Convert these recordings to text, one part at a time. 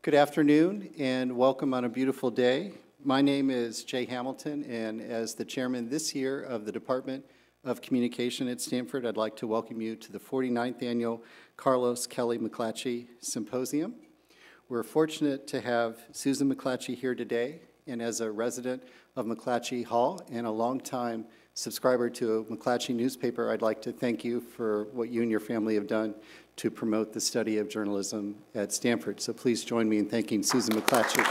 Good afternoon and welcome on a beautiful day. My name is Jay Hamilton, and as the chairman this year of the Department of Communication at Stanford, I'd like to welcome you to the 49th Annual Carlos Kelly McClatchy Symposium. We're fortunate to have Susan McClatchy here today, and as a resident of McClatchy Hall and a longtime subscriber to a McClatchy newspaper, I'd like to thank you for what you and your family have done to promote the study of journalism at Stanford. So please join me in thanking Susan McClatchy.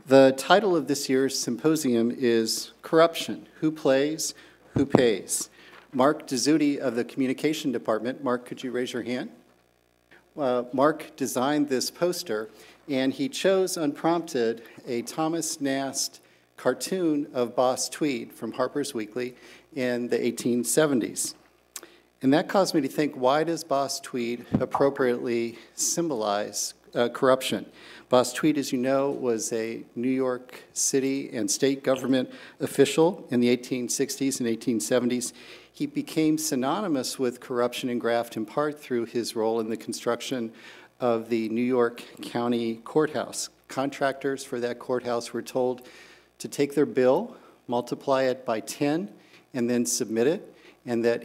The title of this year's symposium is Corruption: Who Plays, Who Pays? Mark Dizzuti of the Communication Department. Mark, could you raise your hand? Mark designed this poster, and he chose unprompted a Thomas Nast cartoon of Boss Tweed from Harper's Weekly in the 1870s. And that caused me to think, why does Boss Tweed appropriately symbolize corruption? Boss Tweed, as you know, was a New York City and state government official in the 1860s and 1870s. He became synonymous with corruption and graft in part through his role in the construction of the New York County Courthouse. Contractors for that courthouse were told to take their bill, multiply it by 10, and then submit it, and that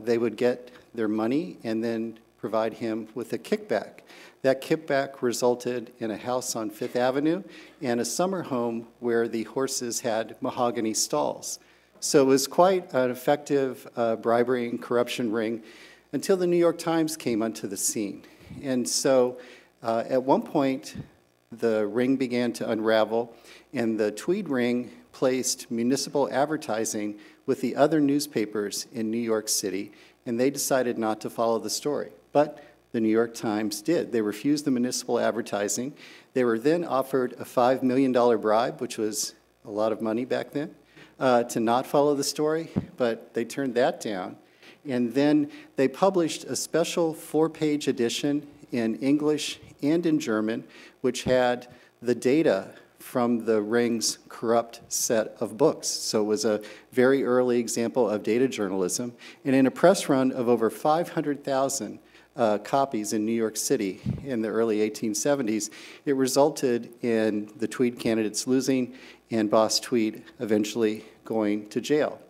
they would get their money and then provide him with a kickback. That kickback resulted in a house on Fifth Avenue and a summer home where the horses had mahogany stalls. So it was quite an effective bribery and corruption ring until the New York Times came onto the scene. And so at one point, the ring began to unravel, and the Tweed ring placed municipal advertising with the other newspapers in New York City, and they decided not to follow the story. But the New York Times did. They refused the municipal advertising. They were then offered a $5 million bribe, which was a lot of money back then, to not follow the story, but they turned that down. And then they published a special 4-page edition in English and in German, which had the data from the ring's corrupt set of books. So it was a very early example of data journalism. And in a press run of over 500,000 copies in New York City in the early 1870s, it resulted in the Tweed candidates losing and Boss Tweed eventually going to jail.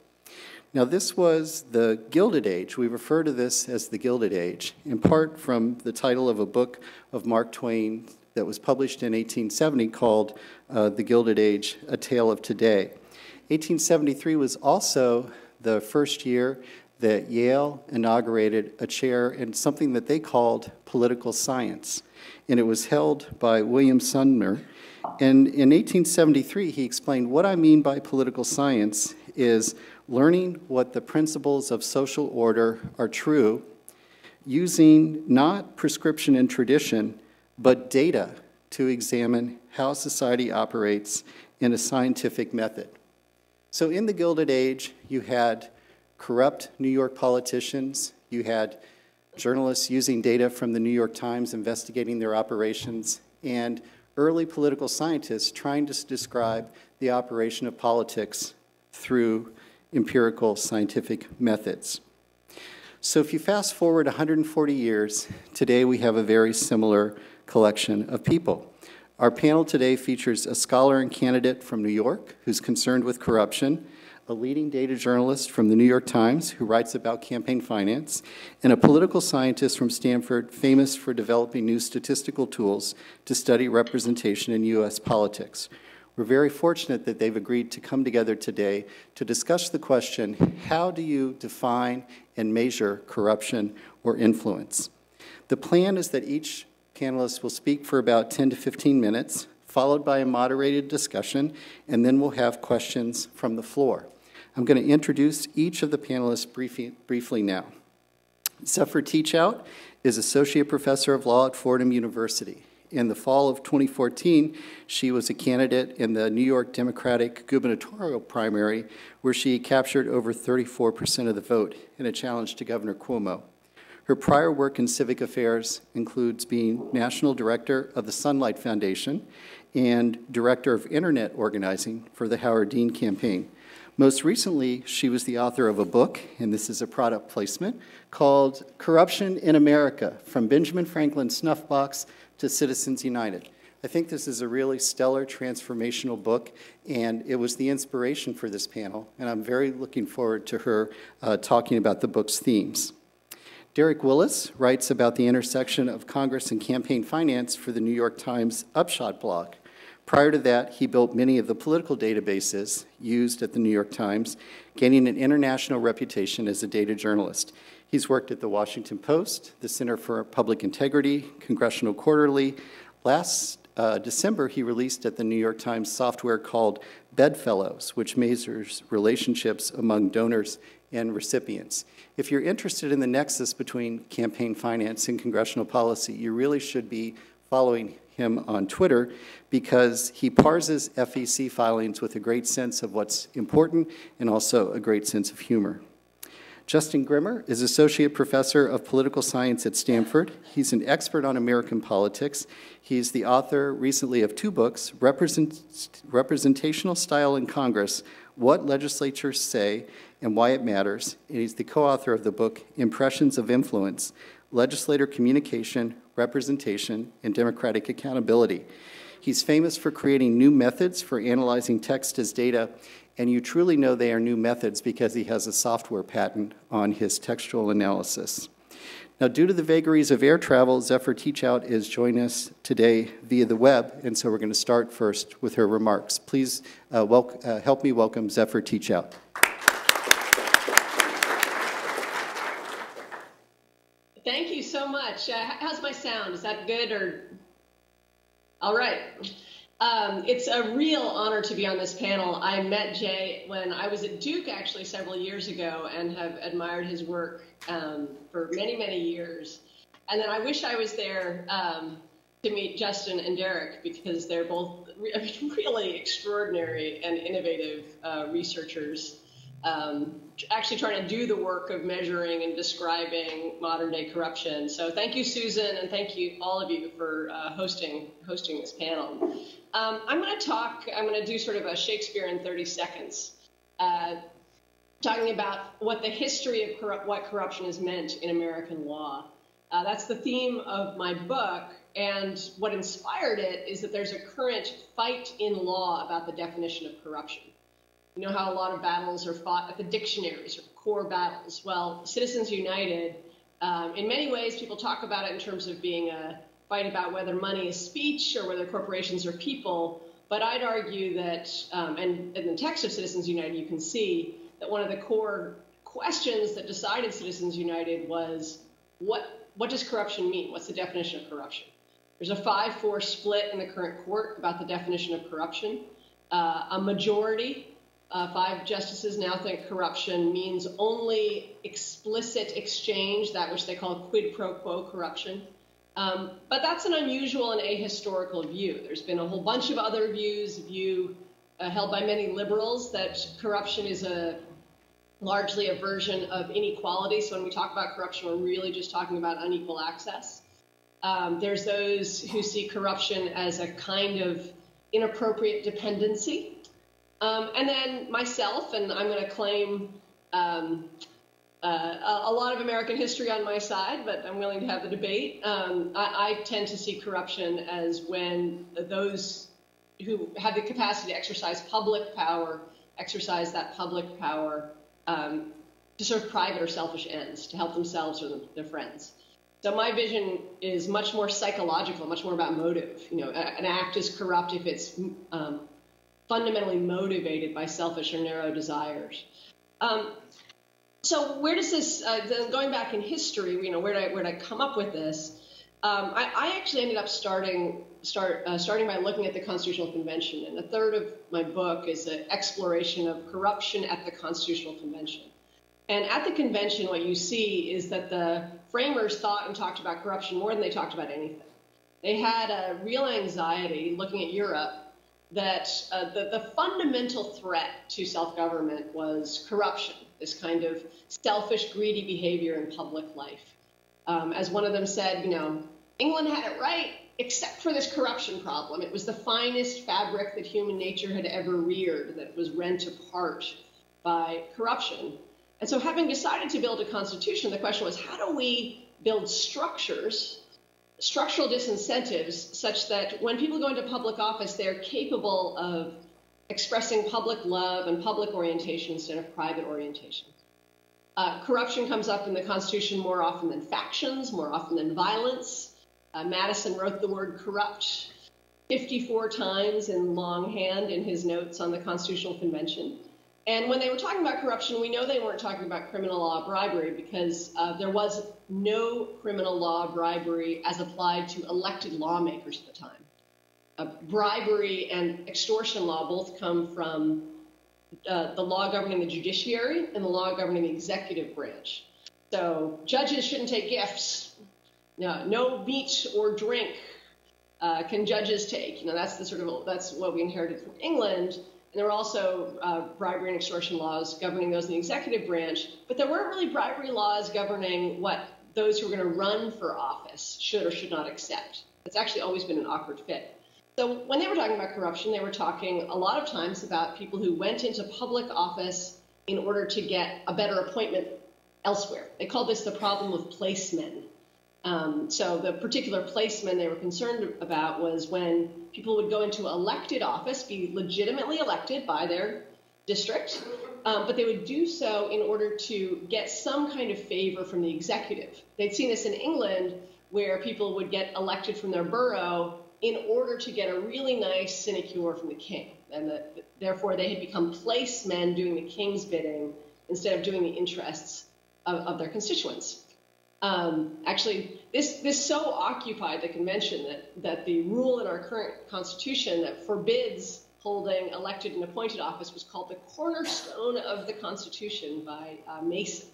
Now, this was the Gilded Age. We refer to this as the Gilded Age, in part from the title of a book of Mark Twain that was published in 1870 called The Gilded Age, A Tale of Today. 1873 was also the first year that Yale inaugurated a chair in something that they called political science, and it was held by William Sumner. And in 1873, he explained, what I mean by political science is learning what the principles of social order are true, using not prescription and tradition, but data to examine how society operates in a scientific method. So in the Gilded Age, you had corrupt New York politicians, you had journalists using data from the New York Times investigating their operations, and early political scientists trying to describe the operation of politics through empirical scientific methods. So if you fast forward 140 years, today we have a very similar collection of people. Our panel today features a scholar and candidate from New York who's concerned with corruption, a leading data journalist from the New York Times who writes about campaign finance, and a political scientist from Stanford famous for developing new statistical tools to study representation in U.S. politics. We're very fortunate that they've agreed to come together today to discuss the question, how do you define and measure corruption or influence? The plan is that each panelist will speak for about 10 to 15 minutes, followed by a moderated discussion, and then we'll have questions from the floor. I'm going to introduce each of the panelists briefly now. Zephyr Teachout is Associate Professor of Law at Fordham University. In the fall of 2014, she was a candidate in the New York Democratic gubernatorial primary, where she captured over 34% of the vote in a challenge to Governor Cuomo. Her prior work in civic affairs includes being National Director of the Sunlight Foundation and Director of Internet Organizing for the Howard Dean campaign. Most recently, she was the author of a book, and this is a product placement, called Corruption in America, From Benjamin Franklin's Snuff Box to Citizens United. I think this is a really stellar transformational book, and it was the inspiration for this panel, and I'm very looking forward to her talking about the book's themes. Derek Willis writes about the intersection of Congress and campaign finance for the New York Times Upshot blog. Prior to that, he built many of the political databases used at the New York Times, gaining an international reputation as a data journalist. He's worked at the Washington Post, the Center for Public Integrity, Congressional Quarterly. Last December, he released at the New York Times software called Bedfellows, which measures relationships among donors and recipients. If you're interested in the nexus between campaign finance and congressional policy, you really should be following him on Twitter because he parses FEC filings with a great sense of what's important and also a great sense of humor. Justin Grimmer is Associate Professor of Political Science at Stanford. He's an expert on American politics. He's the author recently of 2 books, Representational Style in Congress, What Legislatures Say and Why It Matters. And he's the co-author of the book, Impressions of Influence, Legislator Communication, Representation, and Democratic Accountability. He's famous for creating new methods for analyzing text as data, and you truly know they are new methods because he has a software patent on his textual analysis. Now, due to the vagaries of air travel, Zephyr Teachout is joining us today via the web, and so we're going to start first with her remarks. Please help me welcome Zephyr Teachout. Thank you so much. How's my sound? Is that good or? All right. It's a real honor to be on this panel. I met Jay when I was at Duke actually several years ago and have admired his work for many, many years. And then I wish I was there to meet Justin and Derek because they're both really extraordinary and innovative researchers. Actually trying to do the work of measuring and describing modern day corruption. So thank you, Susan, and thank you, all of you, for hosting this panel. I'm going to do sort of a Shakespeare in 30 seconds, talking about what the history of what corruption has meant in American law. That's the theme of my book, and what inspired it is that there's a current fight in law about the definition of corruption. You know how a lot of battles are fought at the dictionaries or core battles. Well, Citizens United, in many ways, people talk about it in terms of being a fight about whether money is speech or whether corporations are people. But I'd argue that, and in the text of Citizens United, you can see that one of the core questions that decided Citizens United was, what does corruption mean? What's the definition of corruption? There's a 5-4 split in the current court about the definition of corruption. A majority, 5 justices now think corruption means only explicit exchange, that which they call quid pro quo corruption. But that's an unusual and ahistorical view. There's been a whole bunch of other views, held by many liberals, that corruption is largely a version of inequality. So when we talk about corruption, we're really just talking about unequal access. There's those who see corruption as a kind of inappropriate dependency. And then myself, and I'm going to claim a lot of American history on my side, but I'm willing to have the debate. I tend to see corruption as when those who have the capacity to exercise public power exercise that public power to serve private or selfish ends, to help themselves or their friends. So my vision is much more psychological, much more about motive. You know, an act is corrupt if it's fundamentally motivated by selfish or narrow desires. So where does this, going back in history, you know, where did I come up with this? I actually ended up starting by looking at the Constitutional Convention, and a third of my book is an exploration of corruption at the Constitutional Convention. And at the convention, what you see is that the framers thought and talked about corruption more than they talked about anything. They had a real anxiety, looking at Europe, that the fundamental threat to self-government was corruption, this kind of selfish, greedy behavior in public life. As one of them said, you know, England had it right, except for this corruption problem. It was the finest fabric that human nature had ever reared that was rent apart by corruption. And so having decided to build a constitution, the question was, how do we build structures, structural disincentives, such that when people go into public office, they're capable of expressing public love and public orientation instead of private orientation. Corruption comes up in the Constitution more often than factions, more often than violence. Madison wrote the word corrupt 54 times in longhand in his notes on the Constitutional Convention. And when they were talking about corruption, we know they weren't talking about criminal law bribery, because there was no criminal law bribery as applied to elected lawmakers at the time. Bribery and extortion law both come from the law governing the judiciary and the law governing the executive branch. So judges shouldn't take gifts. No meat or drink can judges take. That's that's what we inherited from England. And there were also bribery and extortion laws governing those in the executive branch, but there weren't really bribery laws governing what those who were going to run for office should or should not accept. It's actually always been an awkward fit. So when they were talking about corruption, they were talking a lot of times about people who went into public office in order to get a better appointment elsewhere. They called this the problem of placemen. So the particular placemen they were concerned about was when people would go into elected office, be legitimately elected by their district, but they would do so in order to get some kind of favor from the executive. They'd seen this in England, where people would get elected from their borough in order to get a really nice sinecure from the king. And therefore, they had become placemen doing the king's bidding instead of doing the interests of their constituents. Actually, this so occupied the convention that the rule in our current constitution that forbids holding elected and appointed office was called the cornerstone of the Constitution by Mason.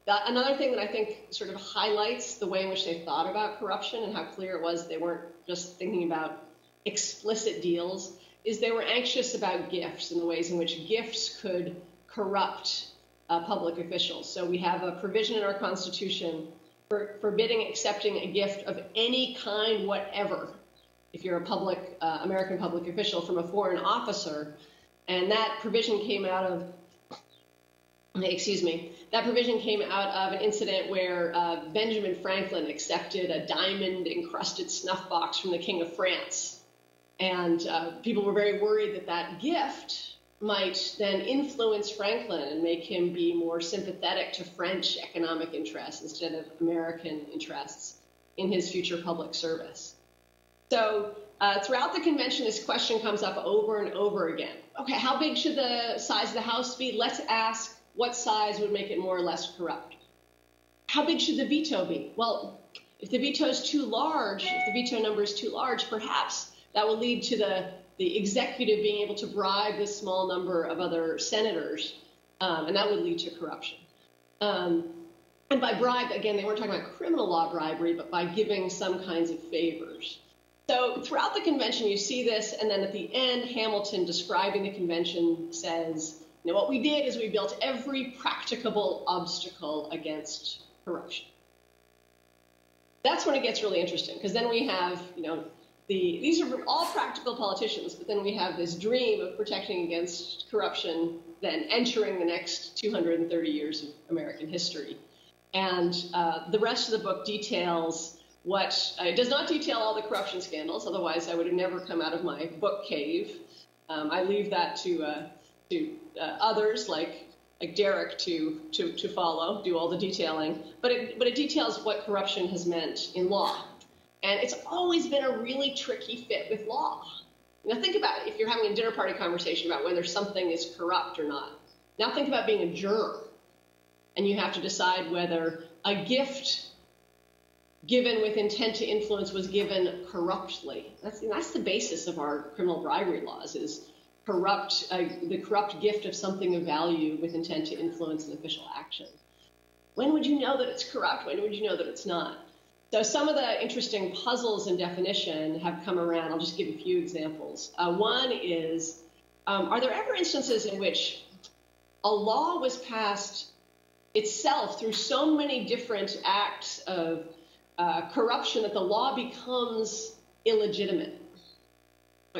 Another thing that I think sort of highlights the way in which they thought about corruption and how clear it was they weren't just thinking about explicit deals is they were anxious about gifts and the ways in which gifts could corrupt public officials. So we have a provision in our Constitution forbidding accepting a gift of any kind whatever if you're a American public official from a foreign officer. And that provision came out of that provision came out of an incident where Benjamin Franklin accepted a diamond-encrusted snuff box from the King of France. And people were very worried that that gift might then influence Franklin and make him be more sympathetic to French economic interests instead of American interests in his future public service. So throughout the convention, this question comes up over and over again. Okay, how big should the size of the House be? Let's ask what size would make it more or less corrupt. How big should the veto be? Well, if the veto is too large, if the veto number is too large, perhaps that will lead to the executive being able to bribe this small number of other senators, and that would lead to corruption. And by bribe, again, they weren't talking about criminal law bribery, but by giving some kinds of favors. So throughout the convention, you see this, and then at the end, Hamilton, describing the convention, says, what we did is we built every practicable obstacle against corruption. That's when it gets really interesting, because then we have, these are all practical politicians, but then we have this dream of protecting against corruption, then entering the next 230 years of American history. And the rest of the book details it does not detail all the corruption scandals, otherwise I would have never come out of my book cave. I leave that to others like Derek to follow, do all the detailing. But it details what corruption has meant in law. And it's always been a really tricky fit with law. Think about it. If you're having a dinner party conversation about whether something is corrupt or not. Now think about being a juror. And you have to decide whether a gift given with intent to influence was given corruptly. That's the basis of our criminal bribery laws, is the corrupt gift of something of value with intent to influence an official action. When would you know that it's corrupt? When would you know that it's not? So some of the interesting puzzles in definition have come around. I'll just give a few examples. One is, are there ever instances in which a law was passed itself through so many different acts of corruption that the law becomes illegitimate?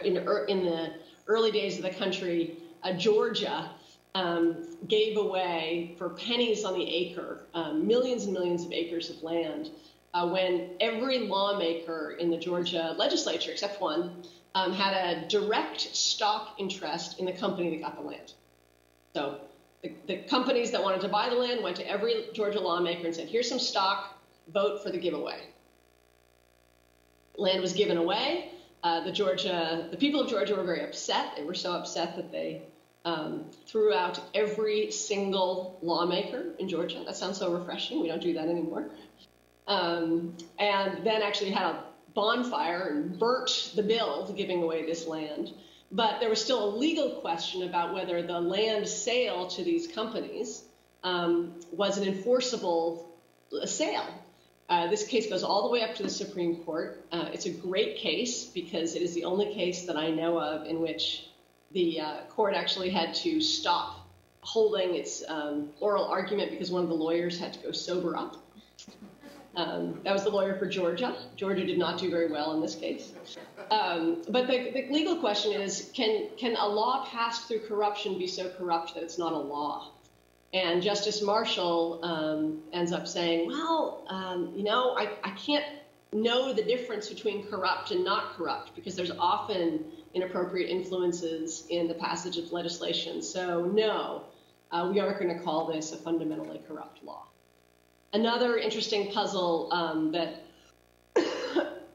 In the early days of the country, Georgia gave away for pennies on the acre millions and millions of acres of land when every lawmaker in the Georgia legislature, except one, had a direct stock interest in the company that got the land. So the companies that wanted to buy the land went to every Georgia lawmaker and said, here's some stock, vote for the giveaway. Land was given away. The people of Georgia were very upset. They were so upset that they threw out every single lawmaker in Georgia. That sounds so refreshing. We don't do that anymore. And then actually had a bonfire and burnt the bill to giving away this land. But there was still a legal question about whether the land sale to these companies was an enforceable sale. This case goes all the way up to the Supreme Court. It's a great case because it is the only case that I know of in which the court actually had to stop holding its oral argument because one of the lawyers had to go sober up. That was the lawyer for Georgia. Georgia did not do very well in this case. But the legal question is, can a law passed through corruption be so corrupt that it's not a law? And Justice Marshall ends up saying, well, I can't know the difference between corrupt and not corrupt because there's often inappropriate influences in the passage of legislation. So no, we aren't going to call this a fundamentally corrupt law. Another interesting puzzle that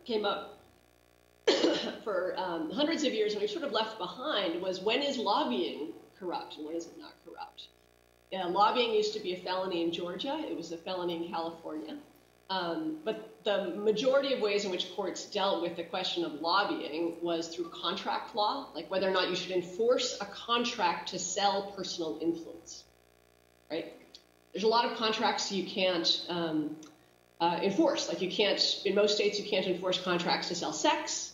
came up for hundreds of years and we sort of left behind was, when is lobbying corrupt and when is it not corrupt? Lobbying used to be a felony in Georgia. It was a felony in California. But the majority of ways in which courts dealt with the question of lobbying was through contract law, like whether or not you should enforce a contract to sell personal influence, right? There's a lot of contracts you can't enforce. Like you can't, in most states, you can't enforce contracts to sell sex.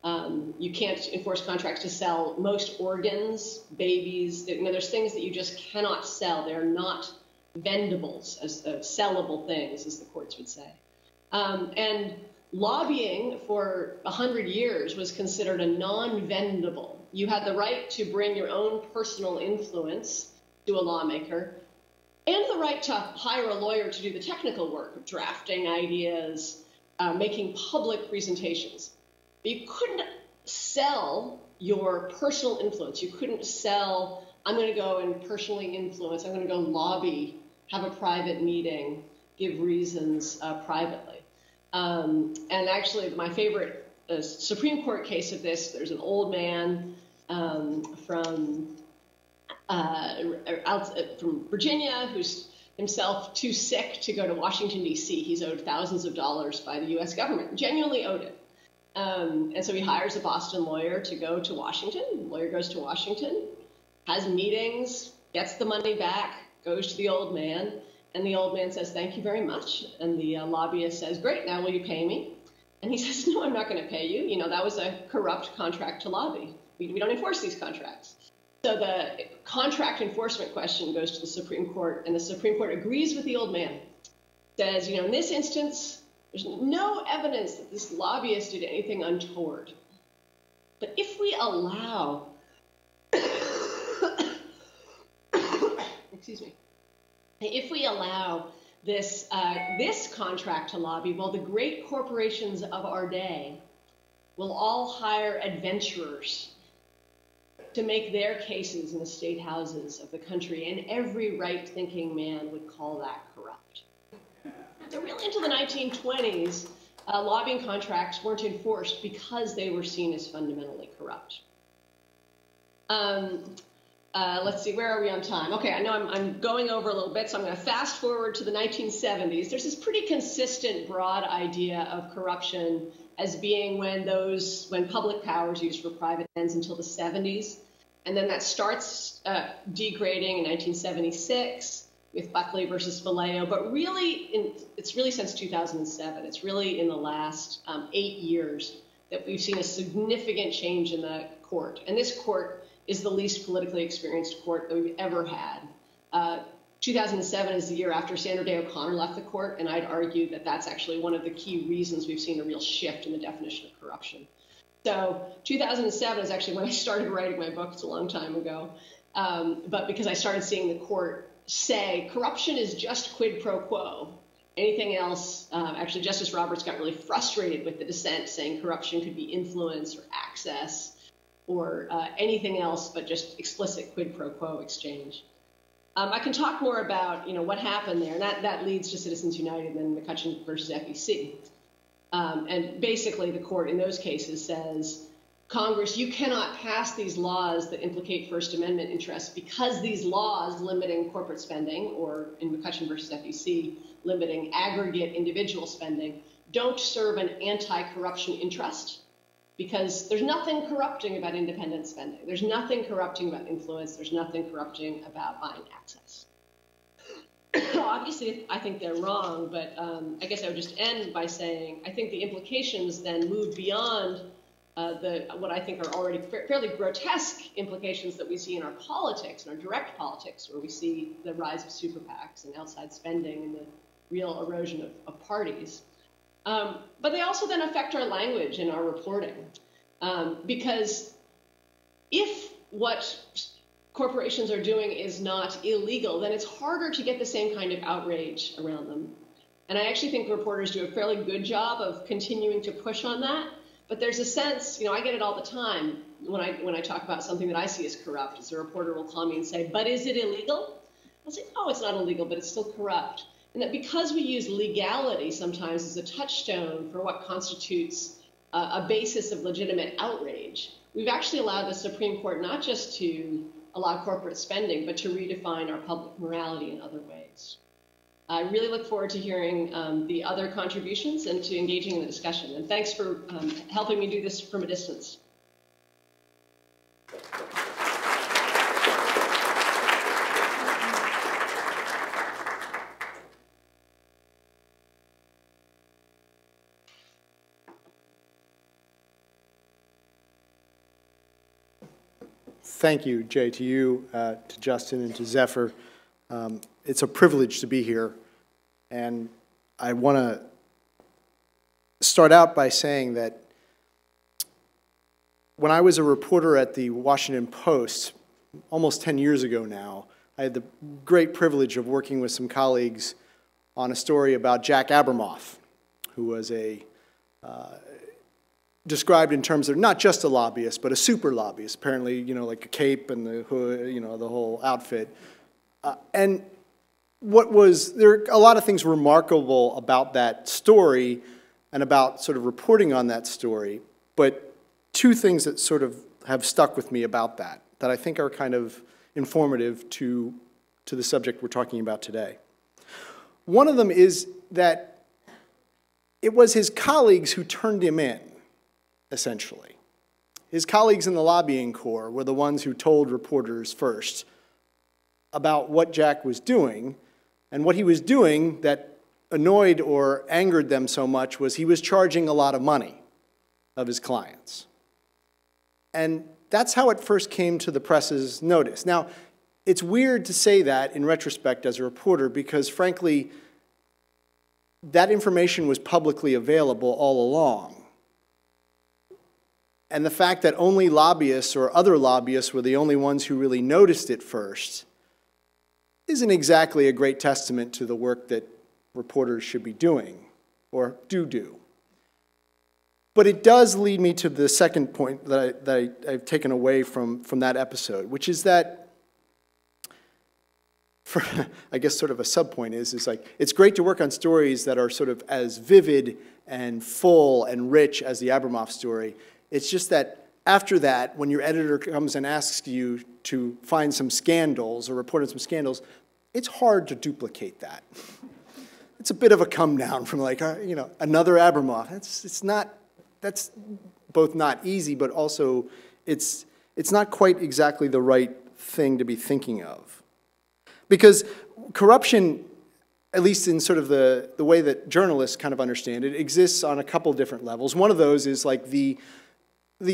You can't enforce contracts to sell most organs, babies. There's things that you just cannot sell. They're not vendables, as sellable things, as the courts would say. And lobbying for 100 years was considered a non-vendable. You had the right to bring your own personal influence to a lawmaker and the right to hire a lawyer to do the technical work of drafting ideas, making public presentations. But you couldn't sell your personal influence. You couldn't sell, I'm going to go and personally influence, I'm going to go lobby, have a private meeting, give reasons privately. And actually, my favorite Supreme Court case of this, there's an old man from Virginia who's himself too sick to go to Washington, D.C. He's owed thousands of dollars by the U.S. government, genuinely owed it. And so he hires a Boston lawyer to go to Washington. The lawyer goes to Washington, has meetings, gets the money back, goes to the old man, and the old man says, thank you very much. And the lobbyist says, great, now will you pay me? And he says, no, I'm not going to pay you. You know, that was a corrupt contract to lobby. We don't enforce these contracts. So the contract enforcement question goes to the Supreme Court, and the Supreme Court agrees with the old man. Says, in this instance, there's no evidence that this lobbyist did anything untoward. But if we allow, excuse me, if we allow this, this contract to lobby, well, the great corporations of our day will all hire adventurers to make their cases in the state houses of the country, and every right-thinking man would call that corrupt. So really into the 1920s, lobbying contracts weren't enforced because they were seen as fundamentally corrupt. Let's see, where are we on time? Okay, I know I'm going over a little bit, so I'm going to fast forward to the 1970s. There's this pretty consistent broad idea of corruption as being when public power is used for private ends until the 70s. And then that starts degrading in 1976 with Buckley versus Vallejo. But really, it's really since 2007. It's really in the last 8 years that we've seen a significant change in the court. And this court is the least politically experienced court that we've ever had. 2007 is the year after Sandra Day O'Connor left the court, and I'd argue that that's actually one of the key reasons we've seen a real shift in the definition of corruption. So 2007 is actually when I started writing my book. It's a long time ago. but because I started seeing the court say corruption is just quid pro quo. Anything else, actually Justice Roberts got really frustrated with the dissent, saying corruption could be influence or access or anything else but just explicit quid pro quo exchange. I can talk more about what happened there, and that leads to Citizens United and then McClatchy versus FEC. And basically the court in those cases says, Congress, you cannot pass these laws that implicate First Amendment interests because these laws limiting corporate spending, or in McClatchy versus FEC, limiting aggregate individual spending, don't serve an anti-corruption interest, because there's nothing corrupting about independent spending. There's nothing corrupting about influence. There's nothing corrupting about buying access. Obviously, I think they're wrong, but I guess I would just end by saying I think the implications then move beyond what I think are already fairly grotesque implications that we see in our politics, in our direct politics, where we see the rise of super PACs and outside spending and the real erosion of parties. But they also then affect our language and our reporting. Because if what corporations are doing is not illegal, then it's harder to get the same kind of outrage around them. And I actually think reporters do a fairly good job of continuing to push on that. But there's a sense, I get it all the time when I talk about something that I see as corrupt, as a reporter will call me and say, but is it illegal? I'll say, oh, it's not illegal, but it's still corrupt. And that because we use legality sometimes as a touchstone for what constitutes a basis of legitimate outrage, we've actually allowed the Supreme Court not just to allow corporate spending, but to redefine our public morality in other ways. I really look forward to hearing the other contributions and to engaging in the discussion. And thanks for helping me do this from a distance. Thank you, Jay, to you, to Justin, and to Zephyr. It's a privilege to be here, and I want to start out by saying that when I was a reporter at the Washington Post, almost 10 years ago now, I had the great privilege of working with some colleagues on a story about Jack Abramoff, who was described in terms of not just a lobbyist, but a super lobbyist, apparently, like a cape and the hood, the whole outfit. And there are a lot of things remarkable about that story and about sort of reporting on that story, but two things that sort of have stuck with me about that I think are kind of informative to the subject we're talking about today. One of them is that it was his colleagues who turned him in, essentially. His colleagues in the lobbying corps were the ones who told reporters first about what Jack was doing, and what he was doing that annoyed or angered them so much was he was charging a lot of money of his clients. And that's how it first came to the press's notice. Now, it's weird to say that in retrospect as a reporter because, frankly, that information was publicly available all along. And the fact that only lobbyists or other lobbyists were the only ones who really noticed it first isn't exactly a great testament to the work that reporters should be doing, or do. But it does lead me to the second point that I've taken away from that episode, which is that, I guess sort of a subpoint is like, it's great to work on stories that are sort of as vivid and full and rich as the Abramoff story. It's just that after that, when your editor comes and asks you to find some scandals or report on some scandals, it's hard to duplicate that. It's a bit of a come down from like, another Abramoff. That's both not easy, but also it's not quite exactly the right thing to be thinking of. Because corruption, at least in sort of the way that journalists kind of understand it, exists on a couple different levels. One of those is like the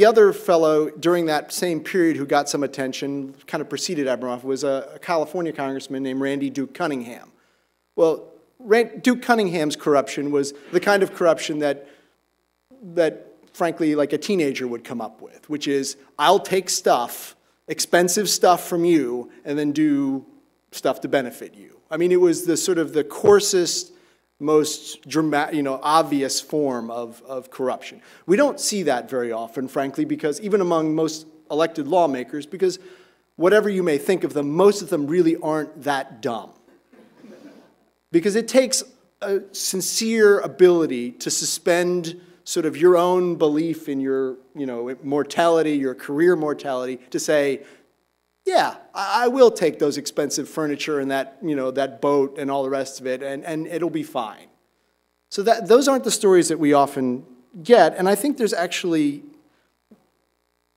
other fellow during that same period who got some attention, kind of preceded Abramoff, was a California congressman named Randy Duke Cunningham. Well, Duke Cunningham's corruption was the kind of corruption that frankly, like a teenager would come up with, which is, I'll take stuff expensive stuff from you and then do stuff to benefit you. I mean, it was the sort of the coarsest, most dramatic, obvious form of corruption. We don't see that very often, frankly, because even among most elected lawmakers, because whatever you may think of them, most of them really aren't that dumb. Because it takes a sincere ability to suspend sort of your own belief in your, mortality, your career mortality, to say, yeah, I will take those expensive furniture and that, that boat and all the rest of it, and it'll be fine. So those aren't the stories that we often get, and I think that's actually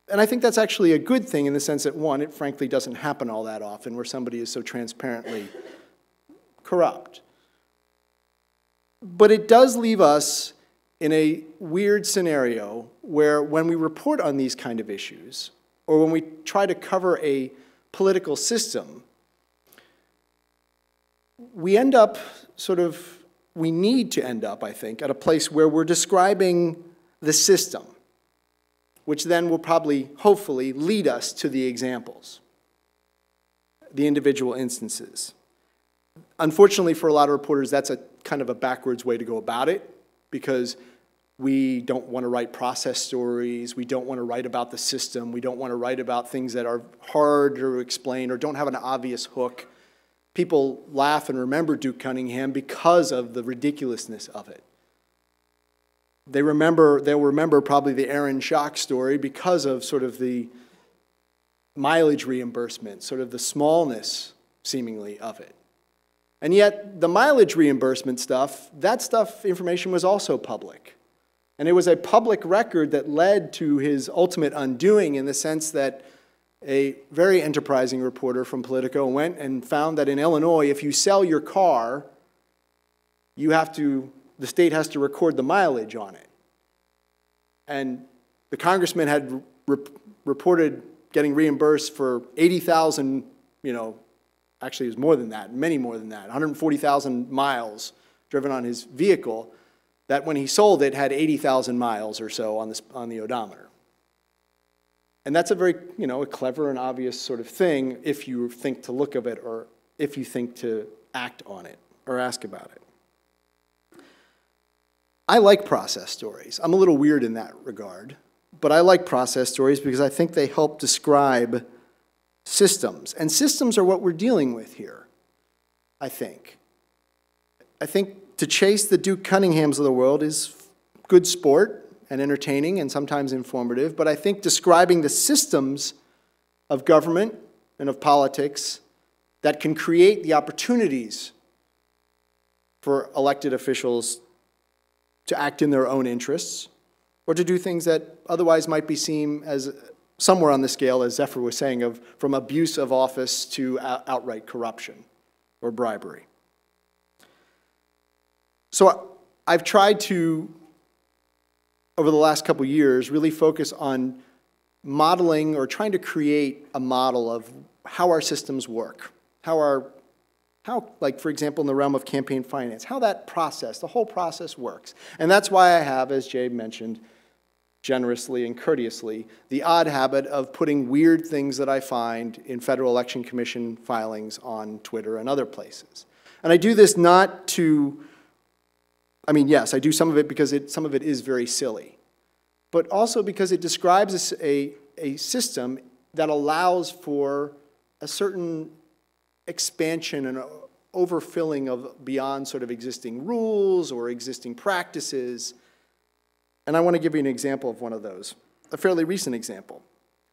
a good thing in the sense that, one, it frankly doesn't happen all that often where somebody is so transparently corrupt. But it does leave us in a weird scenario where when we report on these kind of issues, or when we try to cover a political system, we need to end up, I think, at a place where we're describing the system, which then will probably, hopefully, lead us to the examples, the individual instances. Unfortunately, for a lot of reporters, that's a kind of a backwards way to go about it, because we don't want to write process stories, we don't want to write about the system, we don't want to write about things that are hard to explain or don't have an obvious hook. People laugh and remember Duke Cunningham because of the ridiculousness of it. They'll remember probably the Aaron Schock story because of sort of the mileage reimbursement, sort of the smallness, seemingly, of it. And yet, the mileage reimbursement stuff, information was also public. And it was a public record that led to his ultimate undoing, in the sense that a very enterprising reporter from Politico went and found that in Illinois, if you sell your car, the state has to record the mileage on it. And the congressman had reported getting reimbursed for 80,000, actually it was more than that, many more than that, 140,000 miles driven on his vehicle, that when he sold it had 80,000 miles or so on the odometer. And that's a very, a clever and obvious sort of thing if you think to look of it, or if you think to act on it or ask about it. I like process stories. I'm a little weird in that regard, but I like process stories because I think they help describe systems. And systems are what we're dealing with here, I think. I think to chase the Duke Cunninghams of the world is good sport and entertaining and sometimes informative, but I think describing the systems of government and of politics that can create the opportunities for elected officials to act in their own interests, or to do things that otherwise might be seen as somewhere on the scale, as Zephyr was saying, from abuse of office to outright corruption or bribery. So I've tried to, over the last couple years, really focus on modeling or trying to create a model of how our systems work, how, like, for example, in the realm of campaign finance, how that process, the whole process works. And that's why I have, as Jay mentioned, generously and courteously, the odd habit of putting weird things that I find in Federal Election Commission filings on Twitter and other places. And I do this not to, yes, I do some of it because some of it is very silly, but also because it describes a system that allows for a certain expansion and overfilling of beyond sort of existing rules or existing practices. And I want to give you an example of one of those, a fairly recent example.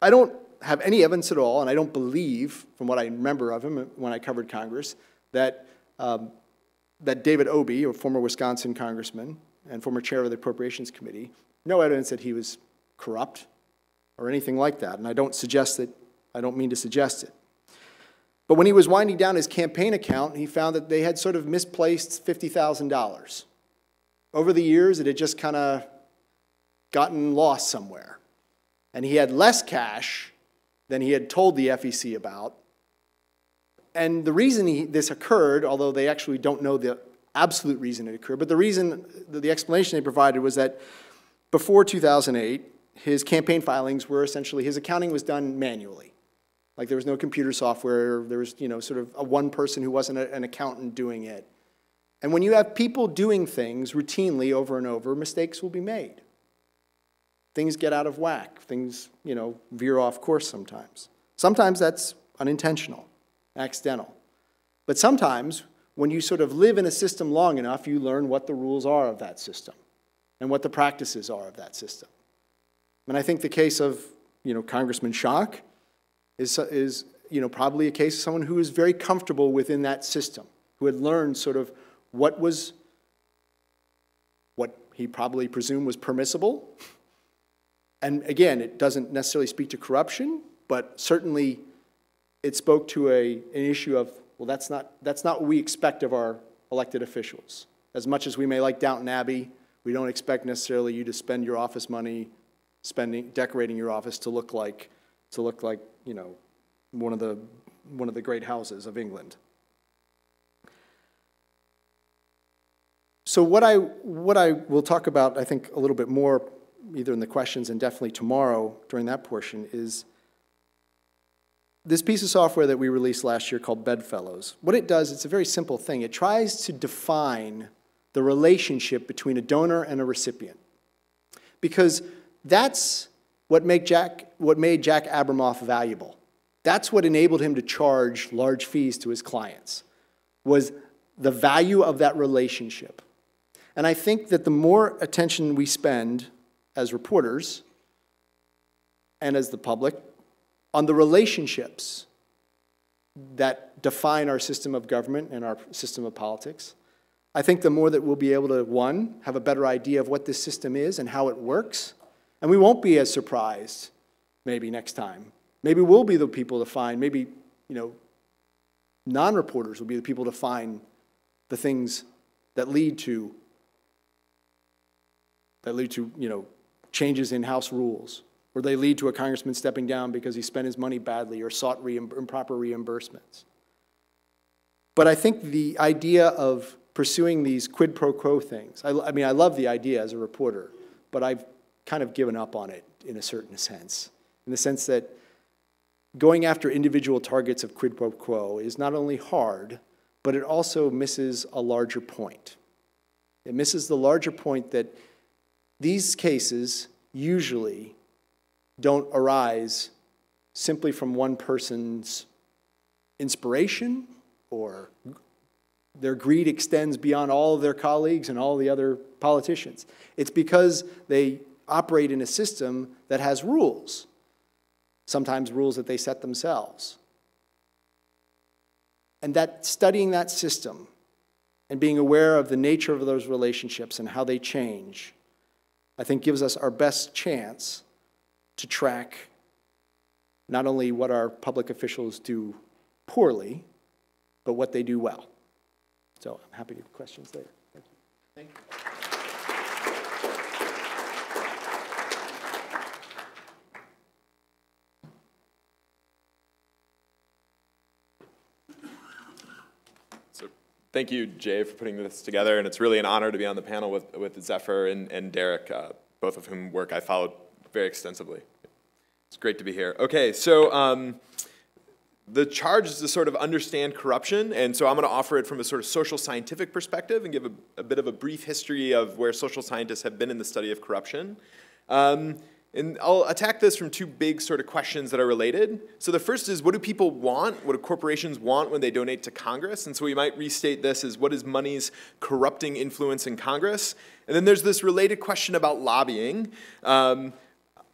I don't have any evidence at all, and I don't believe, from what I remember of him when I covered Congress, that David Obey, a former Wisconsin congressman and former chair of the Appropriations Committee, no evidence that he was corrupt or anything like that, and I don't mean to suggest it. But when he was winding down his campaign account, he found that they had sort of misplaced $50,000. Over the years, it had just kind of gotten lost somewhere. And he had less cash than he had told the FEC about. And the reason this occurred, although they actually don't know the absolute reason it occurred, but the explanation they provided was that before 2008, his campaign filings were essentially, his accounting was done manually. Like there was no computer software, there was, you know, sort of a one person who wasn't an accountant doing it. And when you have people doing things routinely over and over, mistakes will be made. Things get out of whack. Things, you know, veer off course sometimes. Sometimes that's unintentional, accidental. But sometimes, when you sort of live in a system long enough, you learn what the rules are of that system and what the practices are of that system. And I think the case of, you know, Congressman Schock is you know, probably a case of someone who is very comfortable within that system, who had learned sort of what he probably presumed was permissible. And again, it doesn't necessarily speak to corruption, but certainly it spoke to an issue of, well, that's not what we expect of our elected officials. As much as we may like Downton Abbey, we don't expect necessarily you to spend your office money decorating your office to look like, you know, one of the great houses of England. So what I will talk about, I think, a little bit more, either in the questions and definitely tomorrow during that portion, is this piece of software that we released last year called Bedfellows. What it does, it's a very simple thing. It tries to define the relationship between a donor and a recipient. Because that's what made Jack Abramoff valuable. That's what enabled him to charge large fees to his clients, was the value of that relationship. And I think that the more attention we spend as reporters and as the public on the relationships that define our system of government and our system of politics, I think the more that we'll be able to, one, have a better idea of what this system is and how it works, and we won't be as surprised maybe next time. Maybe we'll be the people to find, maybe, you know, non-reporters will be the people to find the things that lead to, you know, changes in House rules, or they lead to a congressman stepping down because he spent his money badly or sought improper reimbursements. But I think the idea of pursuing these quid pro quo things, I mean, I love the idea as a reporter, but I've kind of given up on it in a certain sense, in the sense that going after individual targets of quid pro quo is not only hard, but it also misses a larger point. It misses the larger point that these cases usually don't arise simply from one person's inspiration, or their greed extends beyond all of their colleagues and all the other politicians. It's because they operate in a system that has rules, sometimes rules that they set themselves. And that studying that system and being aware of the nature of those relationships and how they change, I think gives us our best chance to track not only what our public officials do poorly, but what they do well. So I'm happy to take questions later. Thank you. Thank you. Thank you, Jay, for putting this together, and it's really an honor to be on the panel with Zephyr and Derek, both of whom work I followed very extensively. It's great to be here. Okay, so the charge is to sort of understand corruption, and so I'm going to offer it from a sort of social scientific perspective and give a bit of a brief history of where social scientists have been in the study of corruption. And I'll attack this from two big sort of questions that are related. So the first is, what do people want? What do corporations want when they donate to Congress? And so we might restate this as, what is money's corrupting influence in Congress? And then there's this related question about lobbying.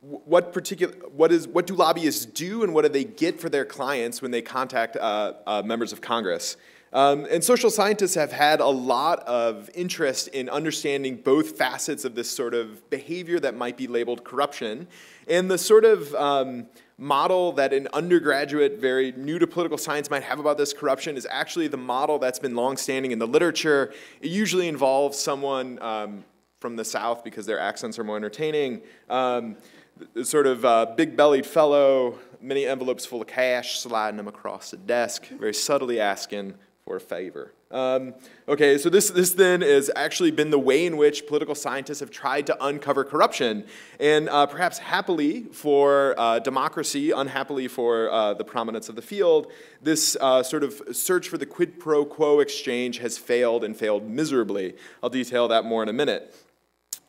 What do lobbyists do, and what do they get for their clients when they contact members of Congress? And social scientists have had a lot of interest in understanding both facets of this sort of behavior that might be labeled corruption, and the sort of model that an undergraduate, very new to political science, might have about this corruption is actually the model that's been longstanding in the literature. It usually involves someone from the South, because their accents are more entertaining, sort of big-bellied fellow, many envelopes full of cash, sliding them across the desk, very subtly asking for favor. Okay, so this then has actually been the way in which political scientists have tried to uncover corruption, and perhaps happily for democracy, unhappily for the prominence of the field, this sort of search for the quid pro quo exchange has failed and failed miserably. I'll detail that more in a minute.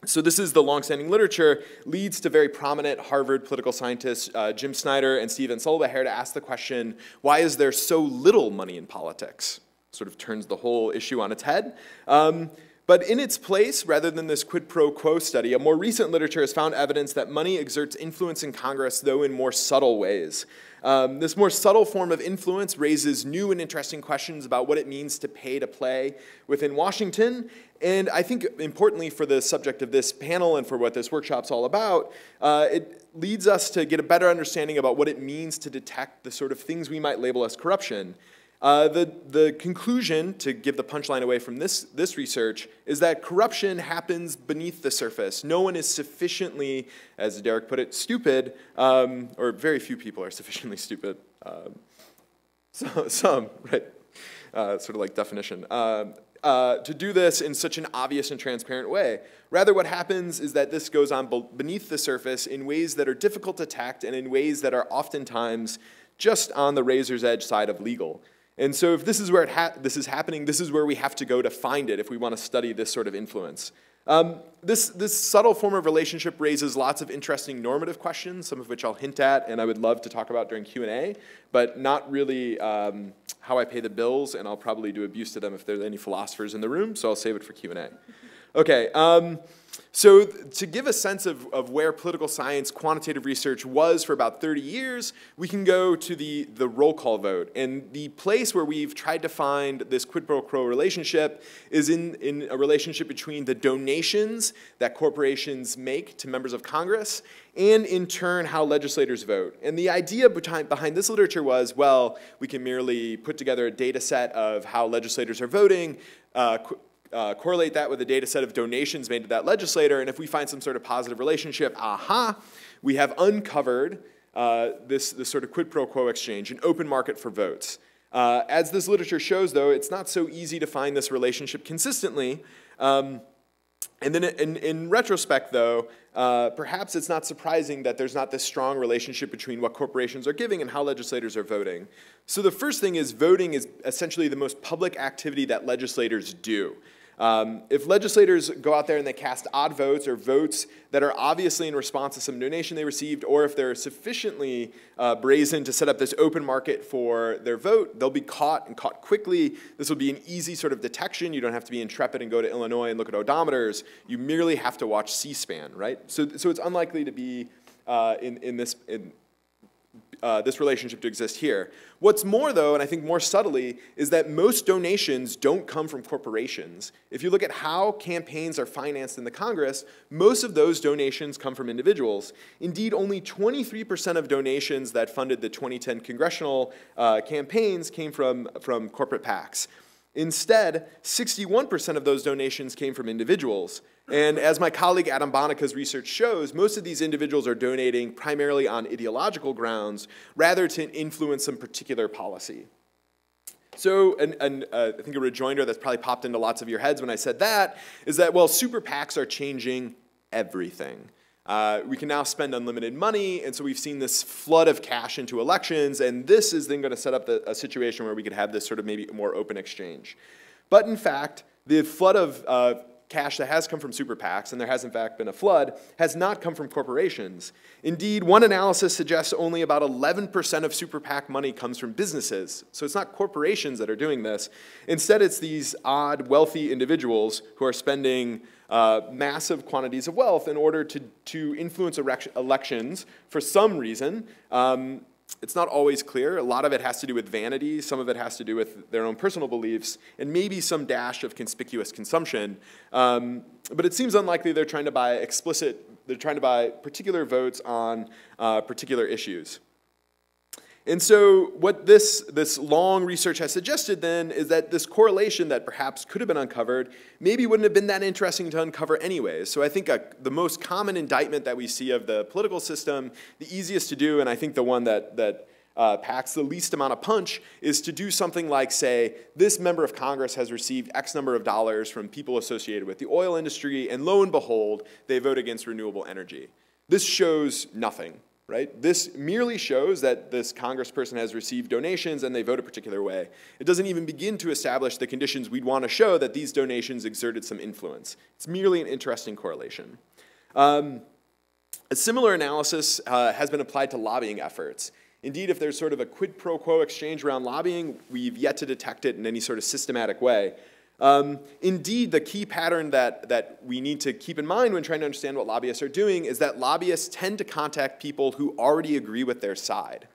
So this is the longstanding literature, leads to very prominent Harvard political scientists Jim Snyder and Stephen Solbacher to ask the question, why is there so little money in politics? Sort of turns the whole issue on its head. But in its place, rather than this quid pro quo study, a more recent literature has found evidence that money exerts influence in Congress, though in more subtle ways. This more subtle form of influence raises new and interesting questions about what it means to pay to play within Washington. And I think, importantly for the subject of this panel and for what this workshop's all about, it leads us to get a better understanding about what it means to detect the sort of things we might label as corruption. The conclusion, to give the punchline away from this research, is that corruption happens beneath the surface. No one is sufficiently, as Derek put it, stupid, or very few people are sufficiently stupid. Some, right? Sort of like definition. To do this in such an obvious and transparent way. Rather, what happens is that this goes on beneath the surface in ways that are difficult to detect and in ways that are oftentimes just on the razor's edge side of legal. And so if this is where this is happening, this is where we have to go to find it if we want to study this sort of influence. This subtle form of relationship raises lots of interesting normative questions, some of which I'll hint at and I would love to talk about during Q&A, but not really how I pay the bills, and I'll probably do abuse to them if there's any philosophers in the room, so I'll save it for Q&A. Okay, so to give a sense of where political science quantitative research was for about 30 years, we can go to the roll call vote. And the place where we've tried to find this quid pro quo relationship is in a relationship between the donations that corporations make to members of Congress and, in turn, how legislators vote. And the idea behind this literature was, well, we can merely put together a data set of how legislators are voting, correlate that with a data set of donations made to that legislator, and if we find some sort of positive relationship, aha, we have uncovered this sort of quid pro quo exchange, an open market for votes. As this literature shows, though, it's not so easy to find this relationship consistently. And then in retrospect, though, perhaps it's not surprising that there's not this strong relationship between what corporations are giving and how legislators are voting. So the first thing is voting is essentially the most public activity that legislators do. If legislators go out there and they cast odd votes or votes that are obviously in response to some donation they received, or if they're sufficiently brazen to set up this open market for their vote, they'll be caught and caught quickly. This will be an easy sort of detection. You don't have to be intrepid and go to Illinois and look at odometers. You merely have to watch C-SPAN, right? So it's unlikely to be this relationship to exist here. What's more, though, and I think more subtly, is that most donations don't come from corporations. If you look at how campaigns are financed in the Congress, most of those donations come from individuals. Indeed, only 23% of donations that funded the 2010 congressional campaigns came from corporate PACs. Instead, 61% of those donations came from individuals. And as my colleague Adam Bonica's research shows, most of these individuals are donating primarily on ideological grounds rather to influence some particular policy. So I think a rejoinder that's probably popped into lots of your heads when I said that is that, well, super PACs are changing everything. We can now spend unlimited money, and so we've seen this flood of cash into elections, and this is then going to set up a situation where we could have this sort of maybe more open exchange. But in fact, the flood of cash that has come from super PACs, and there has in fact been a flood, has not come from corporations. Indeed, one analysis suggests only about 11% of super PAC money comes from businesses. So it's not corporations that are doing this. Instead, it's these odd, wealthy individuals who are spending massive quantities of wealth in order to influence elections for some reason. It's not always clear. A lot of it has to do with vanity. Some of it has to do with their own personal beliefs, and maybe some dash of conspicuous consumption. But it seems unlikely they're trying to buy particular votes on particular issues. And so what this long research has suggested then is that this correlation that perhaps could have been uncovered maybe wouldn't have been that interesting to uncover anyways. So I think the most common indictment that we see of the political system, the easiest to do, and I think the one that packs the least amount of punch is to do something like say, this member of Congress has received X number of dollars from people associated with the oil industry, and lo and behold, they vote against renewable energy. This shows nothing, right? This merely shows that this congressperson has received donations and they vote a particular way. It doesn't even begin to establish the conditions we'd want to show that these donations exerted some influence. It's merely an interesting correlation. A similar analysis has been applied to lobbying efforts. Indeed, if there's sort of a quid pro quo exchange around lobbying, we've yet to detect it in any sort of systematic way. Indeed, the key pattern that we need to keep in mind when trying to understand what lobbyists are doing is that lobbyists tend to contact people who already agree with their side.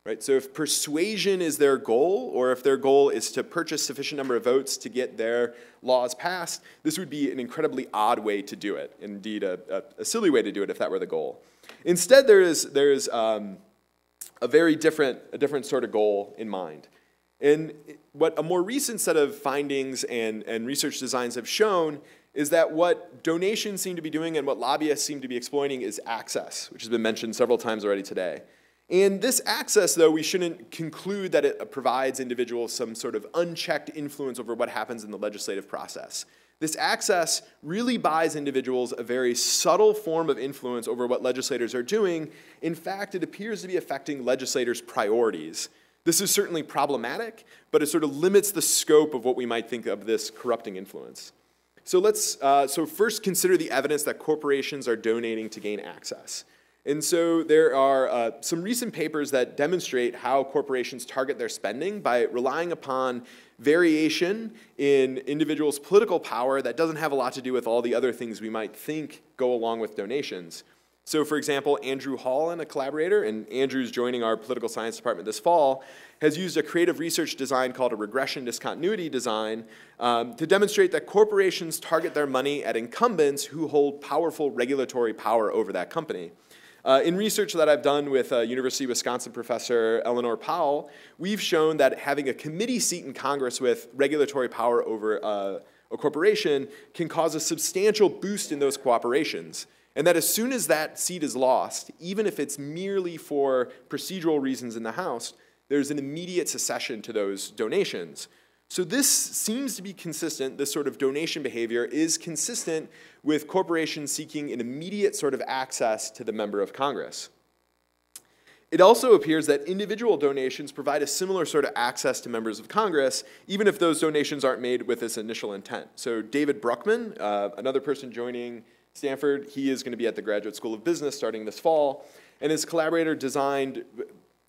Right? So if persuasion is their goal, or if their goal is to purchase sufficient number of votes to get their laws passed, this would be an incredibly odd way to do it. Indeed, a silly way to do it if that were the goal. Instead, there is a very different sort of goal in mind. And what a more recent set of findings and research designs have shown is that what donations seem to be doing and what lobbyists seem to be exploiting is access, which has been mentioned several times already today. And this access, though, we shouldn't conclude that it provides individuals some sort of unchecked influence over what happens in the legislative process. This access really buys individuals a very subtle form of influence over what legislators are doing. In fact, it appears to be affecting legislators' priorities. This is certainly problematic, but it sort of limits the scope of what we might think of this corrupting influence. So let's first consider the evidence that corporations are donating to gain access. And so there are some recent papers that demonstrate how corporations target their spending by relying upon variation in individuals' political power that doesn't have a lot to do with all the other things we might think go along with donations. So for example, Andrew Hall and a collaborator, and Andrew's joining our political science department this fall, has used a creative research design called a regression discontinuity design to demonstrate that corporations target their money at incumbents who hold powerful regulatory power over that company. In research that I've done with University of Wisconsin professor Eleanor Powell, we've shown that having a committee seat in Congress with regulatory power over a corporation can cause a substantial boost in those cooperations. And that as soon as that seat is lost, even if it's merely for procedural reasons in the House, there's an immediate secession to those donations. So this seems to be consistent, this sort of donation behavior is consistent with corporations seeking an immediate sort of access to the member of Congress. It also appears that individual donations provide a similar sort of access to members of Congress, even if those donations aren't made with this initial intent. So David Bruckman, another person joining Stanford, he is going to be at the Graduate School of Business starting this fall, and his collaborator designed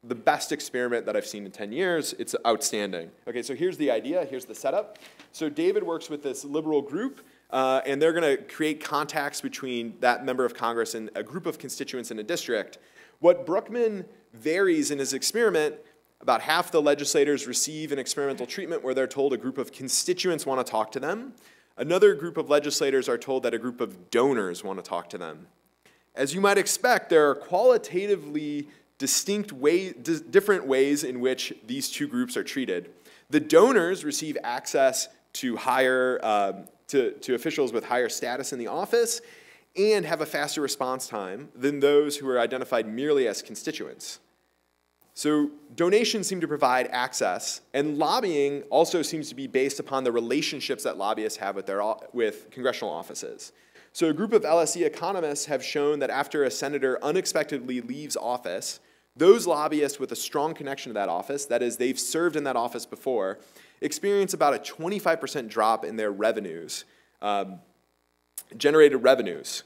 the best experiment that I've seen in 10 years. It's outstanding. Okay, so here's the idea, here's the setup. So David works with this liberal group, and they're going to create contacts between that member of Congress and a group of constituents in a district. What Bruckman varies in his experiment, about half the legislators receive an experimental treatment where they're told a group of constituents want to talk to them. Another group of legislators are told that a group of donors want to talk to them. As you might expect, there are qualitatively distinct different ways in which these two groups are treated. The donors receive access to to officials with higher status in the office and have a faster response time than those who are identified merely as constituents. So donations seem to provide access, and lobbying also seems to be based upon the relationships that lobbyists have with congressional offices. So a group of LSE economists have shown that after a senator unexpectedly leaves office, those lobbyists with a strong connection to that office, that is, they've served in that office before, experience about a 25% drop in their revenues, generated revenues.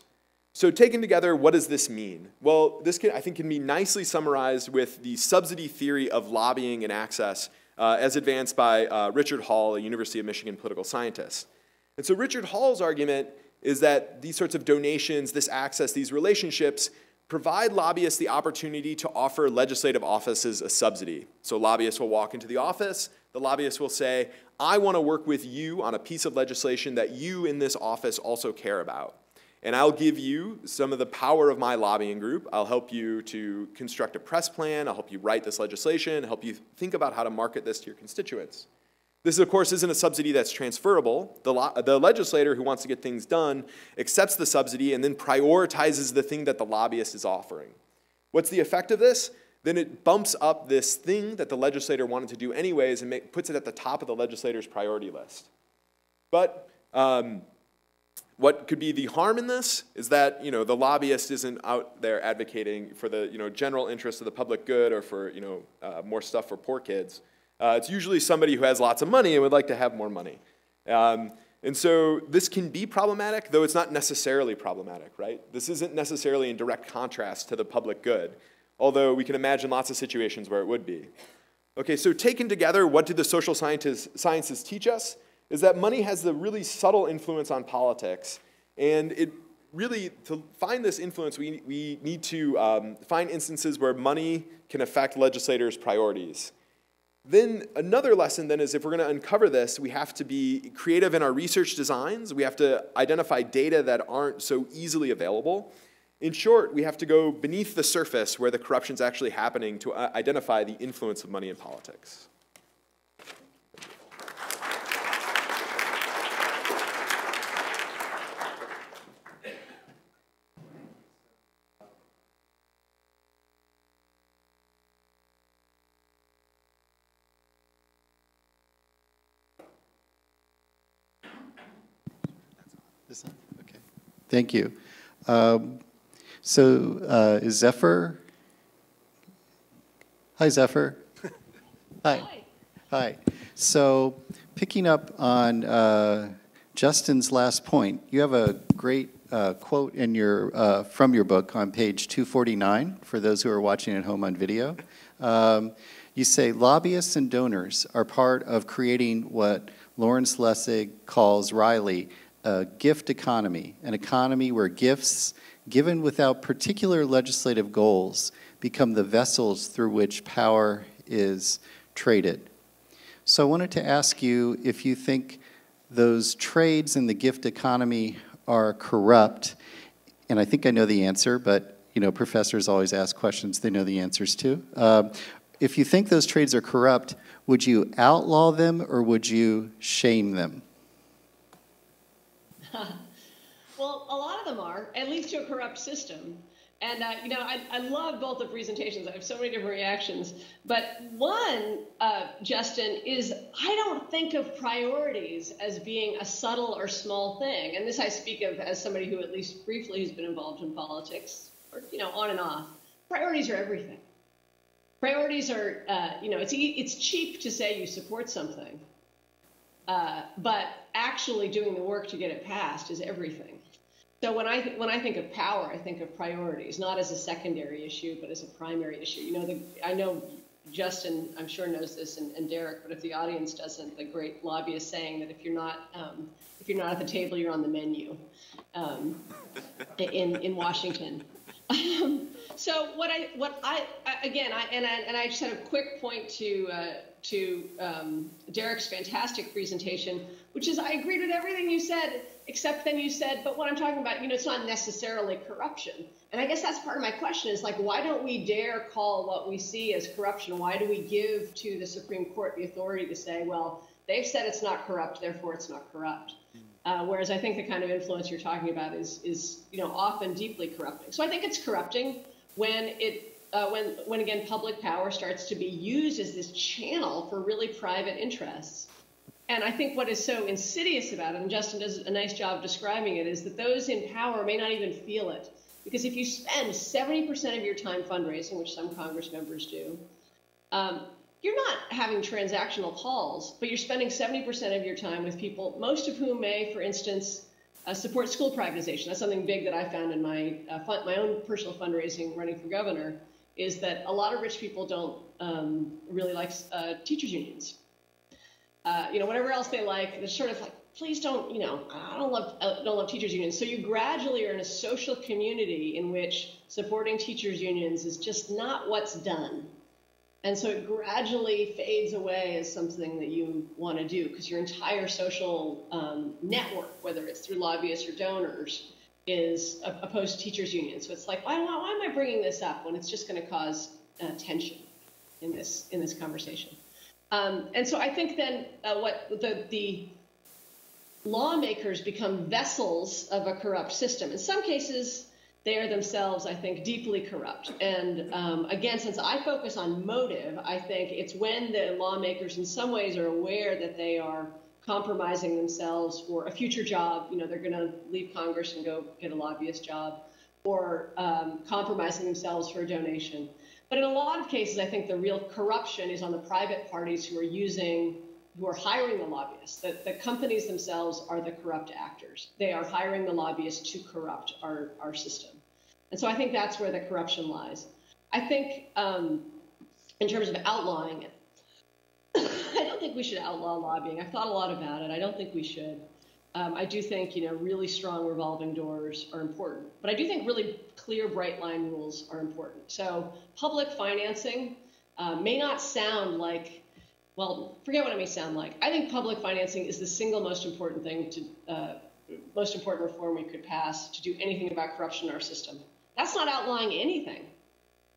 So taken together, what does this mean? Well, this I think can be nicely summarized with the subsidy theory of lobbying and access as advanced by Richard Hall, a University of Michigan political scientist. And so Richard Hall's argument is that these sorts of donations, this access, these relationships provide lobbyists the opportunity to offer legislative offices a subsidy. So lobbyists will walk into the office, the lobbyist will say, I want to work with you on a piece of legislation that you in this office also care about. And I'll give you some of the power of my lobbying group. I'll help you to construct a press plan. I'll help you write this legislation, help you think about how to market this to your constituents. This, of course, isn't a subsidy that's transferable. The legislator who wants to get things done accepts the subsidy and then prioritizes the thing that the lobbyist is offering. What's the effect of this? then it bumps up this thing that the legislator wanted to do anyways and puts it at the top of the legislator's priority list. But what could be the harm in this is that the lobbyist isn't out there advocating for the general interest of the public good or for more stuff for poor kids. It's usually somebody who has lots of money and would like to have more money. And so this can be problematic, though it's not necessarily problematic, right? This isn't necessarily in direct contrast to the public good, although we can imagine lots of situations where it would be. Okay, so taken together, what do the social sciences teach us? Is that money has the really subtle influence on politics, and it really, to find this influence, we need to find instances where money can affect legislators' priorities. Then another lesson then is if we're going to uncover this, we have to be creative in our research designs. We have to identify data that aren't so easily available. In short, we have to go beneath the surface where the corruption's actually happening to identify the influence of money in politics. Okay, thank you. Is Zephyr? Hi, Zephyr. Hi. Hi. So picking up on Justin's last point, you have a great quote in from your book on page 249 for those who are watching at home on video. You say, lobbyists and donors are part of creating what Lawrence Lessig calls Riley a gift economy, an economy where gifts given without particular legislative goals become the vessels through which power is traded. So I wanted to ask you if you think those trades in the gift economy are corrupt, and I think I know the answer, but professors always ask questions they know the answers to. If you think those trades are corrupt, would you outlaw them or would you shame them? Well, a lot of them are, at least to a corrupt system. And, I love both the presentations. I have so many different reactions. But one, Justin, is I don't think of priorities as being a subtle or small thing. And this I speak of as somebody who at least briefly has been involved in politics, or, on and off. Priorities are everything. Priorities are, it's cheap to say you support something. But actually doing the work to get it passed is everything. So when I think of power, I think of priorities, not as a secondary issue, but as a primary issue. I know Justin, I'm sure, knows this, and Derek, but if the audience doesn't, the great lobbyist saying that if you're not at the table, you're on the menu in Washington. So I just had a quick point to Derek's fantastic presentation, which is I agreed with everything you said, except then you said, but what I'm talking about, it's not necessarily corruption. And I guess that's part of my question is why don't we dare call what we see as corruption? Why do we give to the Supreme Court the authority to say, well, they've said it's not corrupt, therefore it's not corrupt? Whereas I think the kind of influence you're talking about is often deeply corrupting. So I think it's corrupting when again public power starts to be used as this channel for really private interests. And I think what is so insidious about it, and Justin does a nice job of describing it, is that those in power may not even feel it. Because if you spend 70% of your time fundraising, which some Congress members do, you're not having transactional calls, but you're spending 70% of your time with people, most of whom may, for instance, support school privatization. That's something big that I found in my own personal fundraising running for governor, is that a lot of rich people don't really like teachers' unions. Whatever else they like, they're sort of like, please don't, I don't love teachers' unions. So you gradually are in a social community in which supporting teachers' unions is just not what's done. And so it gradually fades away as something that you want to do because your entire social network, whether it's through lobbyists or donors, is opposed to teachers' unions. So it's like, why am I bringing this up when it's just going to cause tension in this conversation? And so I think then what the lawmakers become vessels of a corrupt system. In some cases, they are themselves, I think, deeply corrupt. And again, since I focus on motive, I think it's when the lawmakers in some ways are aware that they are compromising themselves for a future job. You know, they're going to leave Congress and go get a lobbyist job, or compromising themselves for a donation. But in a lot of cases, I think the real corruption is on the private parties who are hiring the lobbyists. The companies themselves are the corrupt actors. They are hiring the lobbyists to corrupt our system. And so I think that's where the corruption lies. I think in terms of outlawing it, I don't think we should outlaw lobbying. I've thought a lot about it. I don't think we should. I do think, you know, really strong revolving doors are important. But I do think really clear, bright line rules are important. So public financing may not sound like, well, forget what it may sound like. I think public financing is the single most important thing most important reform we could pass to do anything about corruption in our system. That's not outlawing anything.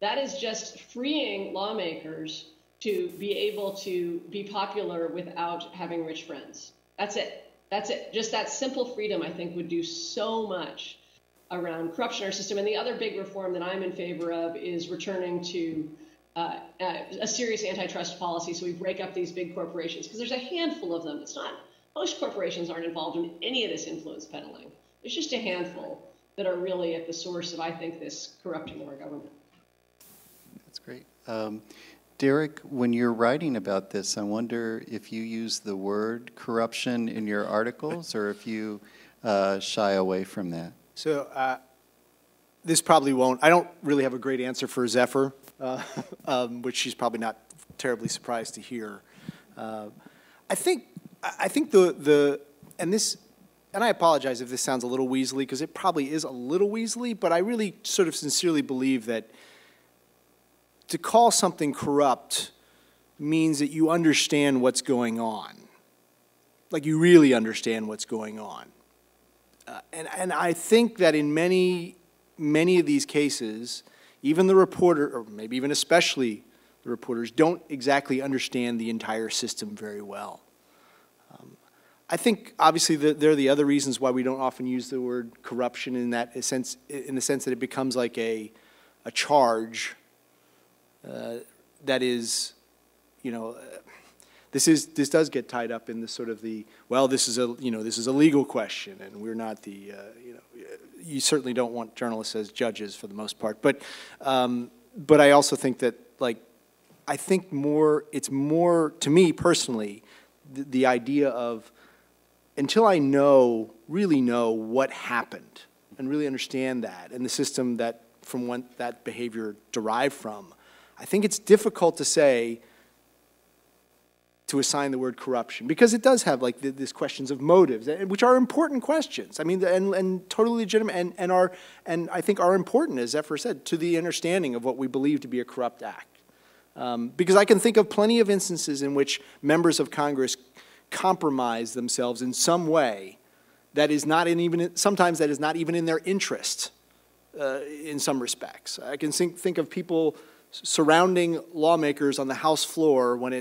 That is just freeing lawmakers to be able to be popular without having rich friends. That's it. That's it. Just that simple freedom, I think, would do so much around corruption in our system. And the other big reform that I'm in favor of is returning to a serious antitrust policy, so we break up these big corporations, because there's a handful of them. It's not, most corporations aren't involved in any of this influence peddling. There's just a handful that are really at the source of, I think, this corrupting of our government. That's great. Derek, when you're writing about this, I wonder if you use the word corruption in your articles or if you shy away from that. So this probably won't, I don't really have a great answer for Zephyr, which she's probably not terribly surprised to hear. I think and I apologize if this sounds a little weaselly, because it probably is a little weaselly, but I really sort of sincerely believe that to call something corrupt means that you understand what's going on. Like, you really understand what's going on. And I think that in many of these cases, even the reporter, or maybe even especially the reporters, don't exactly understand the entire system very well. I think, obviously, there are the other reasons why we don't often use the word corruption in the sense that it becomes like a charge that is, you know, this does get tied up in the sort of the, well, this is a legal question, and we're not the, you certainly don't want journalists as judges for the most part, but I also think that, like, I think it's more to me personally the idea of, until I really know what happened and really understand that and the system that from when that behavior derived from, I think it's difficult to say, to assign the word corruption, because it does have like these questions of motives, which are important questions. I mean, and totally legitimate, and I think are important, as Zephyr said, to the understanding of what we believe to be a corrupt act. Because I can think of plenty of instances in which members of Congress compromise themselves in some way that is not sometimes that is not even in their interest in some respects. I can think of people surrounding lawmakers on the House floor when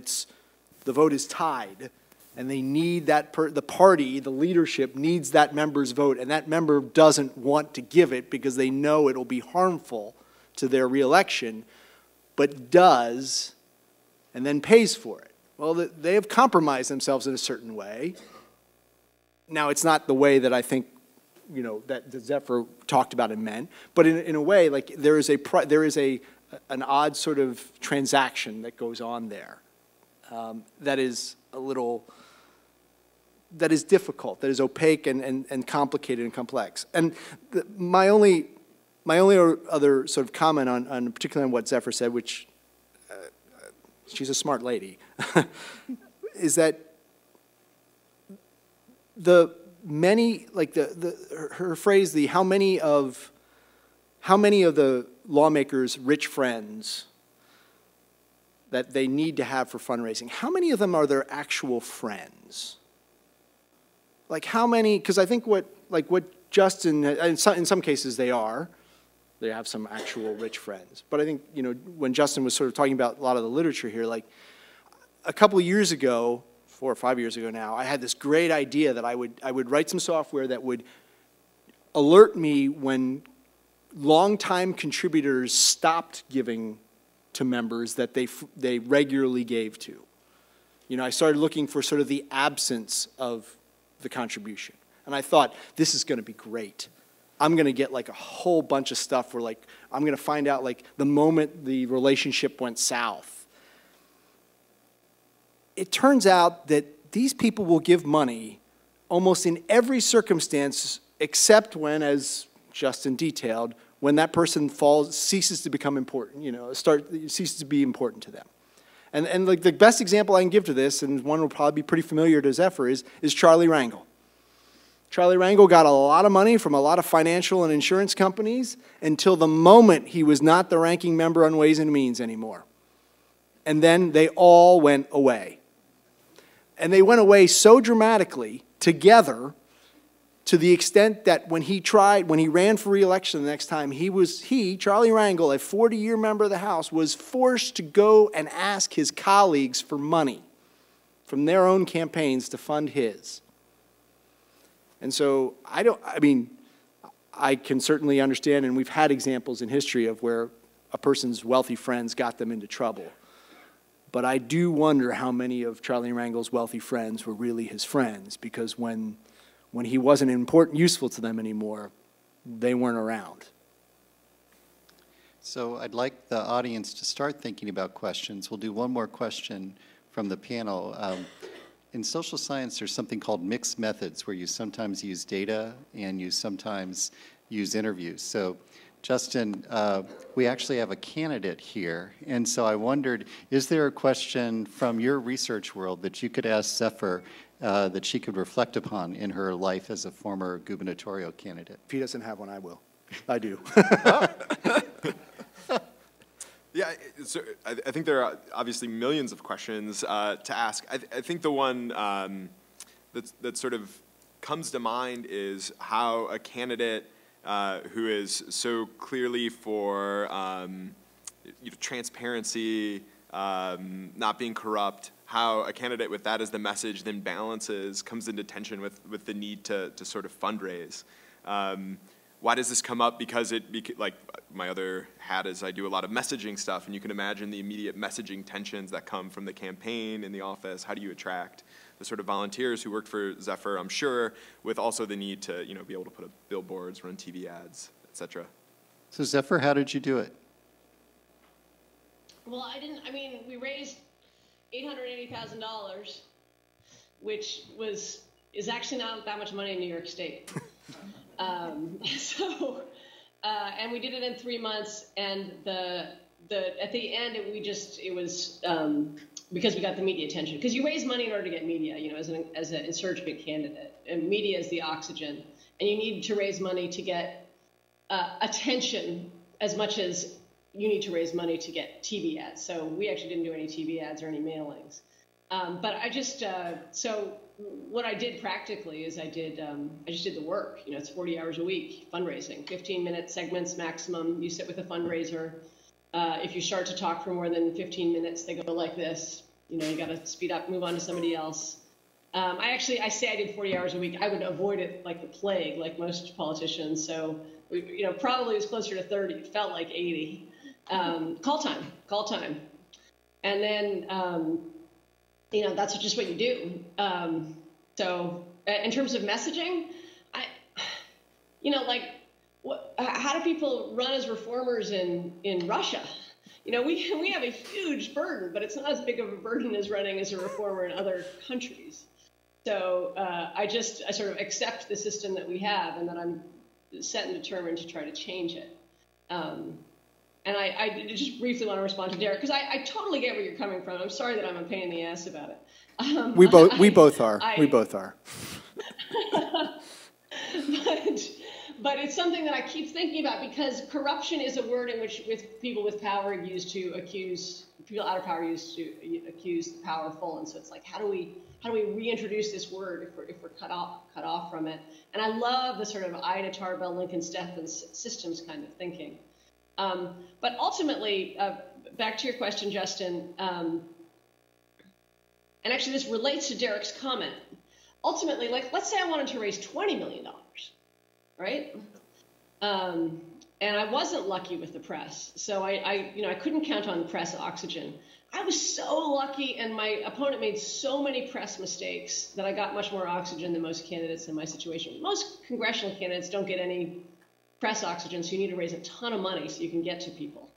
the vote is tied, and they need the leadership needs that member's vote, and that member doesn't want to give it because they know it'll be harmful to their reelection, but does, and then pays for it. Well, they have compromised themselves in a certain way. Now, it's not the way that I think, that Zephyr talked about and meant, but in a way, like, there is an odd sort of transaction that goes on there that is difficult, that is opaque and complicated and complex. And my only other sort of comment on particularly on what Zephyr said, which she's a smart lady, is that her phrase, how many of the lawmakers' rich friends that they need to have for fundraising, how many of them are their actual friends? Like, how many, because I think what Justin, in some cases they have some actual rich friends. But I think, when Justin was sort of talking about a lot of the literature here, like a couple of years ago, 4 or 5 years ago now, I had this great idea that I would write some software that would alert me when longtime contributors stopped giving to members that they regularly gave to. You know, I started looking for sort of the absence of the contribution. And I thought, this is going to be great. I'm going to get like a whole bunch of stuff where like, I'm going to find out like the moment the relationship went south. It turns out that these people will give money almost in every circumstance except when, as Justin detailed, when that person ceases to become important, you know, ceases to be important to them. And like the best example I can give to this, and one will probably be pretty familiar to Zephyr, is Charlie Rangel. Charlie Rangel got a lot of money from a lot of financial and insurance companies until the moment he was not the ranking member on Ways and Means anymore. And then they all went away. And they went away so dramatically together to the extent that when he ran for re-election the next time, Charlie Rangel, a 40-year member of the House, was forced to go and ask his colleagues for money from their own campaigns to fund his. And so I can certainly understand, and we've had examples in history of where a person's wealthy friends got them into trouble. But I do wonder how many of Charlie Rangel's wealthy friends were really his friends, because when he wasn't important, useful to them anymore, they weren't around. So I'd like the audience to start thinking about questions. We'll do one more question from the panel. In social science, there's something called mixed methods, where you sometimes use data and you sometimes use interviews. So Justin, we actually have a candidate here, and so I wondered, is there a question from your research world that you could ask Zephyr that she could reflect upon in her life as a former gubernatorial candidate? If he doesn't have one, I will. I do. Yeah, so I think there are obviously millions of questions to ask. I think the one that sort of comes to mind is how a candidate who is so clearly for transparency, not being corrupt, how a candidate with that as the message then comes into tension with the need to sort of fundraise. Why does this come up? Because like my other hat is I do a lot of messaging stuff, and you can imagine the immediate messaging tensions that come from the campaign in the office. How do you attract the sort of volunteers who worked for Zephyr, I'm sure, with also the need to be able to put up billboards, run TV ads, etc. So Zephyr, how did you do it? Well, we raised $880,000, which is actually not that much money in New York State. And we did it in 3 months, and at the end it was because we got the media attention. Because you raise money in order to get media, as an insurgent candidate, and media is the oxygen, and you need to raise money to get attention as much as you need to raise money to get TV ads. So we actually didn't do any TV ads or any mailings. But I just so what I did practically is I just did the work. It's 40 hours a week fundraising, 15-minute segments maximum. You sit with a fundraiser. If you start to talk for more than 15 minutes, they go like this. You got to speed up, move on to somebody else. I say I did 40 hours a week. I would avoid it like the plague, like most politicians. So probably it was closer to 30. It felt like 80. Call time, and then. That's just what you do. So in terms of messaging, how do people run as reformers in Russia? We have a huge burden, but it's not as big of a burden as running as a reformer in other countries. So I sort of accept the system that we have, and that I'm set and determined to try to change it. And I just briefly want to respond to Derek, because I totally get where you're coming from. I'm sorry that I'm a pain in the ass about it. We both are. We both are. But it's something that I keep thinking about, because corruption is a word in which people with power use to accuse people out of power, used to accuse the powerful. And so it's like, how do we reintroduce this word if we're cut off from it? And I love the sort of Ida Tarbell, Lincoln Steffens systems kind of thinking. But ultimately, back to your question, Justin, and actually this relates to Derek's comment. Ultimately, let's say I wanted to raise $20 million, right? And And I wasn't lucky with the press. So I couldn't count on press oxygen. I was so lucky, and my opponent made so many press mistakes that I got much more oxygen than most candidates in my situation. Most congressional candidates don't get any press oxygen, so you need to raise a ton of money so you can get to people.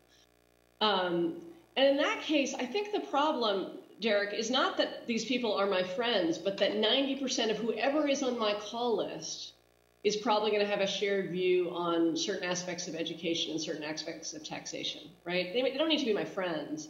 And in that case, I think the problem, Derek, is not that these people are my friends, but that 90% of whoever is on my call list is probably going to have a shared view on certain aspects of education and certain aspects of taxation, right? They don't need to be my friends.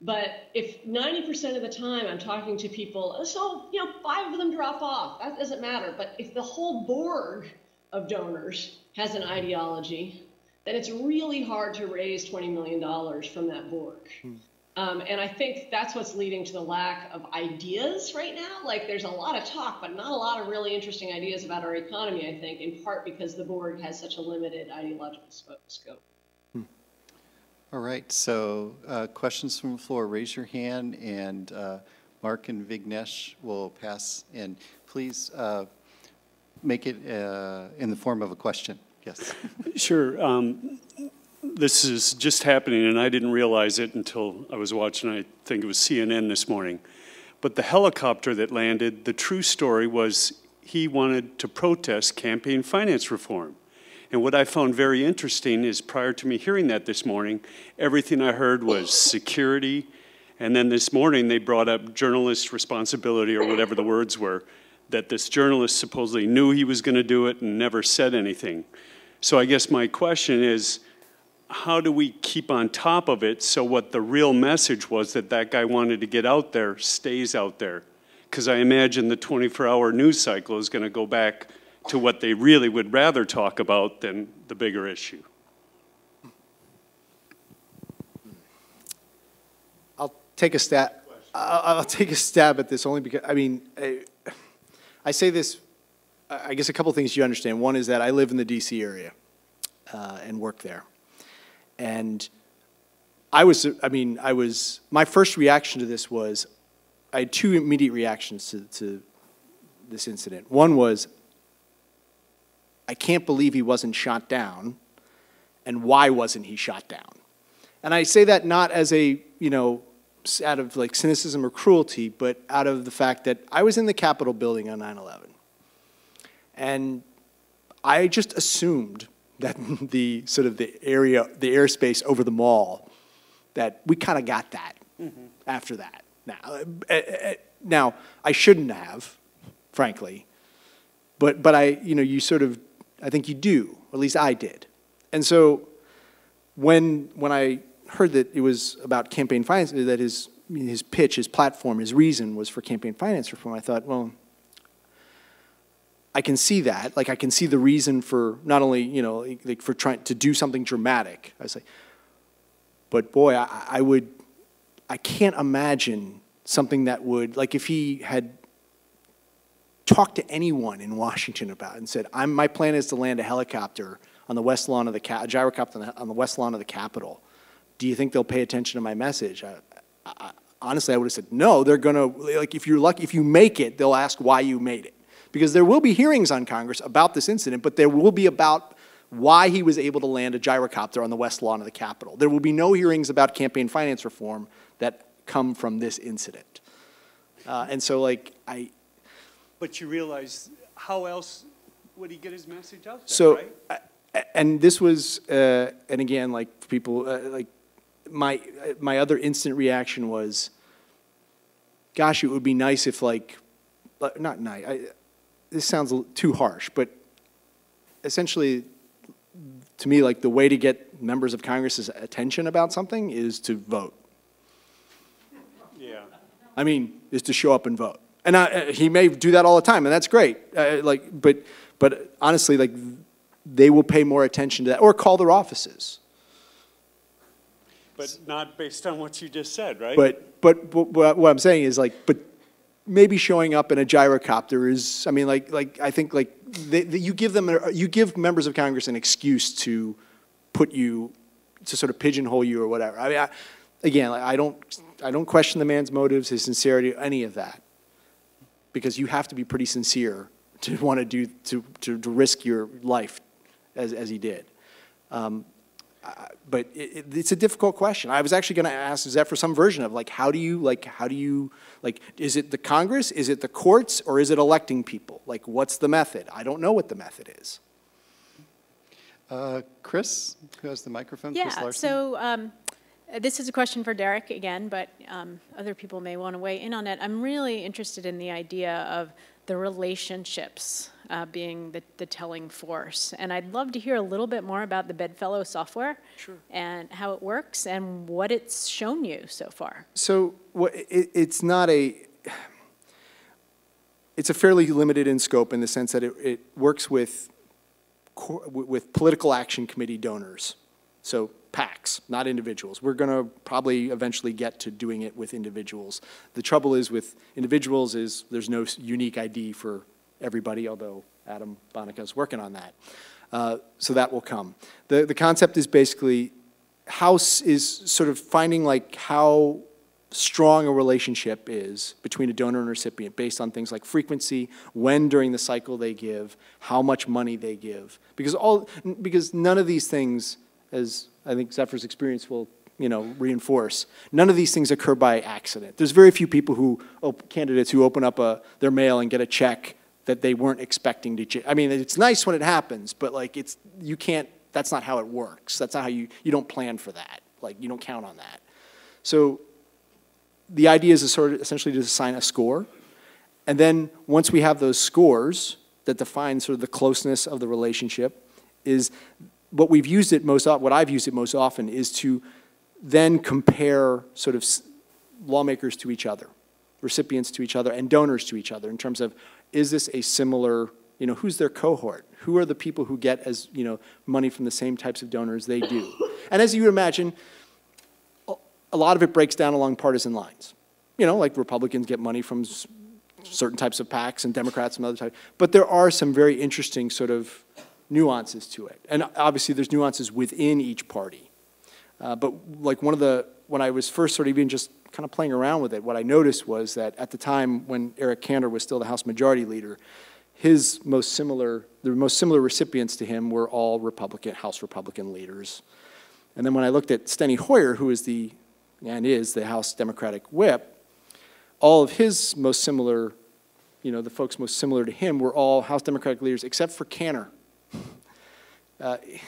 But if 90% of the time I'm talking to people, so 5 of them drop off, that doesn't matter. But if the whole board of donors has an ideology, then it's really hard to raise $20 million from that board. And I think that's what's leading to the lack of ideas right now. Like, there's a lot of talk, but not a lot of really interesting ideas about our economy, I think, in part because the board has such a limited ideological scope. All right, so questions from the floor, raise your hand, and Mark and Vignesh will pass. And please make it in the form of a question. Yes. Sure. This is just happening, and I didn't realize it until I was watching, I think it was CNN this morning. But the helicopter that landed, the true story was he wanted to protest campaign finance reform. And what I found very interesting is prior to me hearing that this morning, everything I heard was security. And then this morning they brought up journalist responsibility, or whatever the words were, that this journalist supposedly knew he was going to do it and never said anything. So I guess my question is, how do we keep on top of it so what the real message was that that guy wanted to get out there stays out there? Because I imagine the 24-hour news cycle is going to go back to what they really would rather talk about than the bigger issue. I'll take a stab. I'll take a stab at this only because, I mean, I say this, I guess a couple things you understand. One is that I live in the DC area and work there. And my first reaction to this was, I had 2 immediate reactions to this incident. One was, I can't believe he wasn't shot down, and why wasn't he shot down? And I say that not as a, out of like cynicism or cruelty, but out of the fact that I was in the Capitol building on 9/11. And I just assumed that the airspace over the mall, that we kind of got that after that. Now, I shouldn't have, frankly, but I think you do, or at least I did. And so when I heard that it was about campaign finance, that his pitch, his platform, his reason was for campaign finance reform, I thought, well, I can see that. Like, I can see the reason for not only, like for trying to do something dramatic. I was like, but boy, I can't imagine something that would, like if he had talked to anyone in Washington about it and said, my plan is to land a helicopter on the west lawn of the gyrocopter on the west lawn of the Capitol. Do you think they'll pay attention to my message? Honestly, I would have said, no, they're going to, like, if you're lucky, if you make it, they'll ask why you made it. Because there will be hearings on Congress about this incident, but there will be about why he was able to land a gyrocopter on the west lawn of the Capitol. There will be no hearings about campaign finance reform that come from this incident. And so, like, But you realize, how else would he get his message out there, so, right? And this was, and again, like, people, like, my other instant reaction was, gosh, it would be nice if, like, not nice, this sounds too harsh, but essentially, to me, like, the way to get members of Congress's attention about something is to vote. Yeah. I mean, is to show up and vote. And he may do that all the time, and that's great. But honestly, like, they will pay more attention to that, or call their offices. But not based on what you just said, right? But what I'm saying is, like, but maybe showing up in a gyrocopter is, I mean, I think, like, you give members of Congress an excuse to put you, to sort of pigeonhole you or whatever. I mean, again, like, I don't question the man's motives, his sincerity, any of that, because you have to be pretty sincere to want to risk your life as he did. But it's a difficult question. I was actually going to ask Zephyr some version of how do you, is it the Congress, is it the courts, or is it electing people? Like, what's the method? I don't know what the method is. Chris, who has the microphone? Yeah, Chris Larson. so this is a question for Derek again, but other people may want to weigh in on it. I'm really interested in the idea of the relationships being the telling force. And I'd love to hear a little bit more about the Bedfellow software. Sure. And how it works and what it's shown you so far. So it's not it's a fairly limited in scope in the sense that it works with political action committee donors. So PACs, not individuals. We're going to probably eventually get to doing it with individuals. The trouble is with individuals is there's no unique ID for everybody, although Adam Bonica is working on that. So that will come. The concept is basically is sort of finding how strong a relationship is between a donor and recipient based on things like frequency, when during the cycle they give, how much money they give. Because none of these things, as I think Zephyr's experience will reinforce, none of these things occur by accident. There's very few people candidates who open up their mail and get a check that they weren't expecting to. I mean, it's nice when it happens, but that's not how it works. That's not how you don't plan for that. You don't count on that. So the idea is essentially to assign a score. And then once we have those scores that define sort of the closeness of the relationship, is what I've used it most often is to then compare sort of lawmakers to each other, recipients to each other, and donors to each other in terms of, is this a similar, who's their cohort? Who are the people who get money from the same types of donors they do? And as you would imagine, a lot of it breaks down along partisan lines. Like Republicans get money from certain types of PACs and Democrats from other types. But there are some very interesting sort of nuances to it. And obviously there's nuances within each party. But when I was first sort of even just kind of playing around with it, what I noticed was that at the time when Eric Cantor was still the House Majority Leader, the most similar recipients to him were all House Republican leaders. And then when I looked at Steny Hoyer, who is the House Democratic whip, all of his most similar, the folks most similar to him were all House Democratic leaders except for Cantor.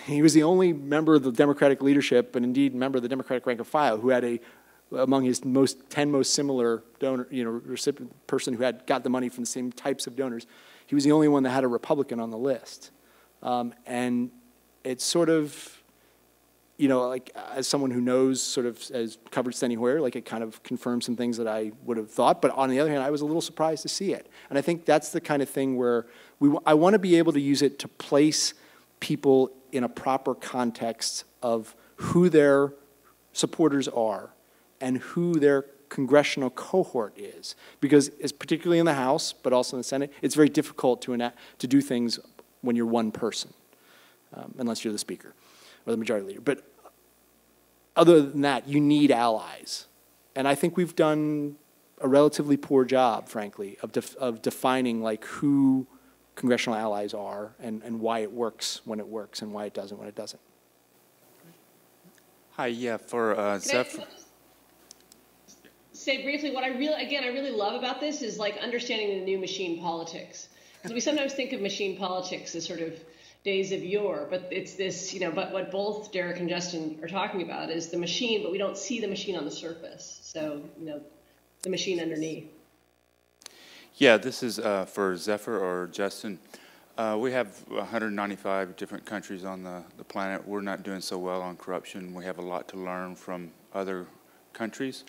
He was the only member of the Democratic leadership, and indeed member of the Democratic rank and file, who had among his 10 most similar donor, recipient person who got the money from the same types of donors. He was the only one that had a Republican on the list. And it's sort of, as someone who knows, has covered Steny Hoyer, it kind of confirms some things that I would have thought. But on the other hand, I was a little surprised to see it. And I think that's the kind of thing where I want to be able to use it to place people in a proper context of who their supporters are and who their congressional cohort is. Because it's particularly in the House, but also in the Senate, it's very difficult to do things when you're one person, unless you're the Speaker or the Majority Leader. But other than that, you need allies. And I think we've done a relatively poor job, frankly, of defining who congressional allies are and why it works when it works and why it doesn't when it doesn't. Hi, yeah, for Zephyr. Say briefly, what I really love about this is understanding the new machine politics. Because we sometimes think of machine politics as sort of days of yore, but it's this, but what both Derek and Justin are talking about is the machine, but we don't see the machine on the surface. So, the machine underneath. Yeah, this is for Zephyr or Justin. We have 195 different countries on the planet. We're not doing so well on corruption. We have a lot to learn from other countries.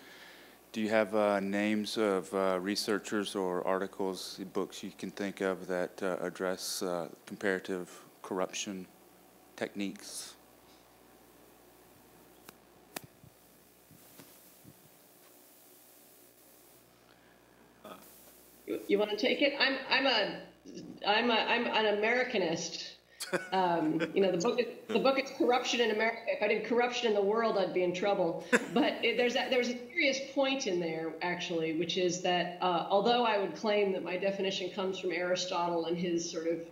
Do you have names of researchers or articles, books you can think of that address comparative corruption techniques? You want to take it? I'm an Americanist. The book is Corruption in America. If I did Corruption in the World, I'd be in trouble. But there's a serious point in there, actually, which is that although I would claim that my definition comes from Aristotle and his sort of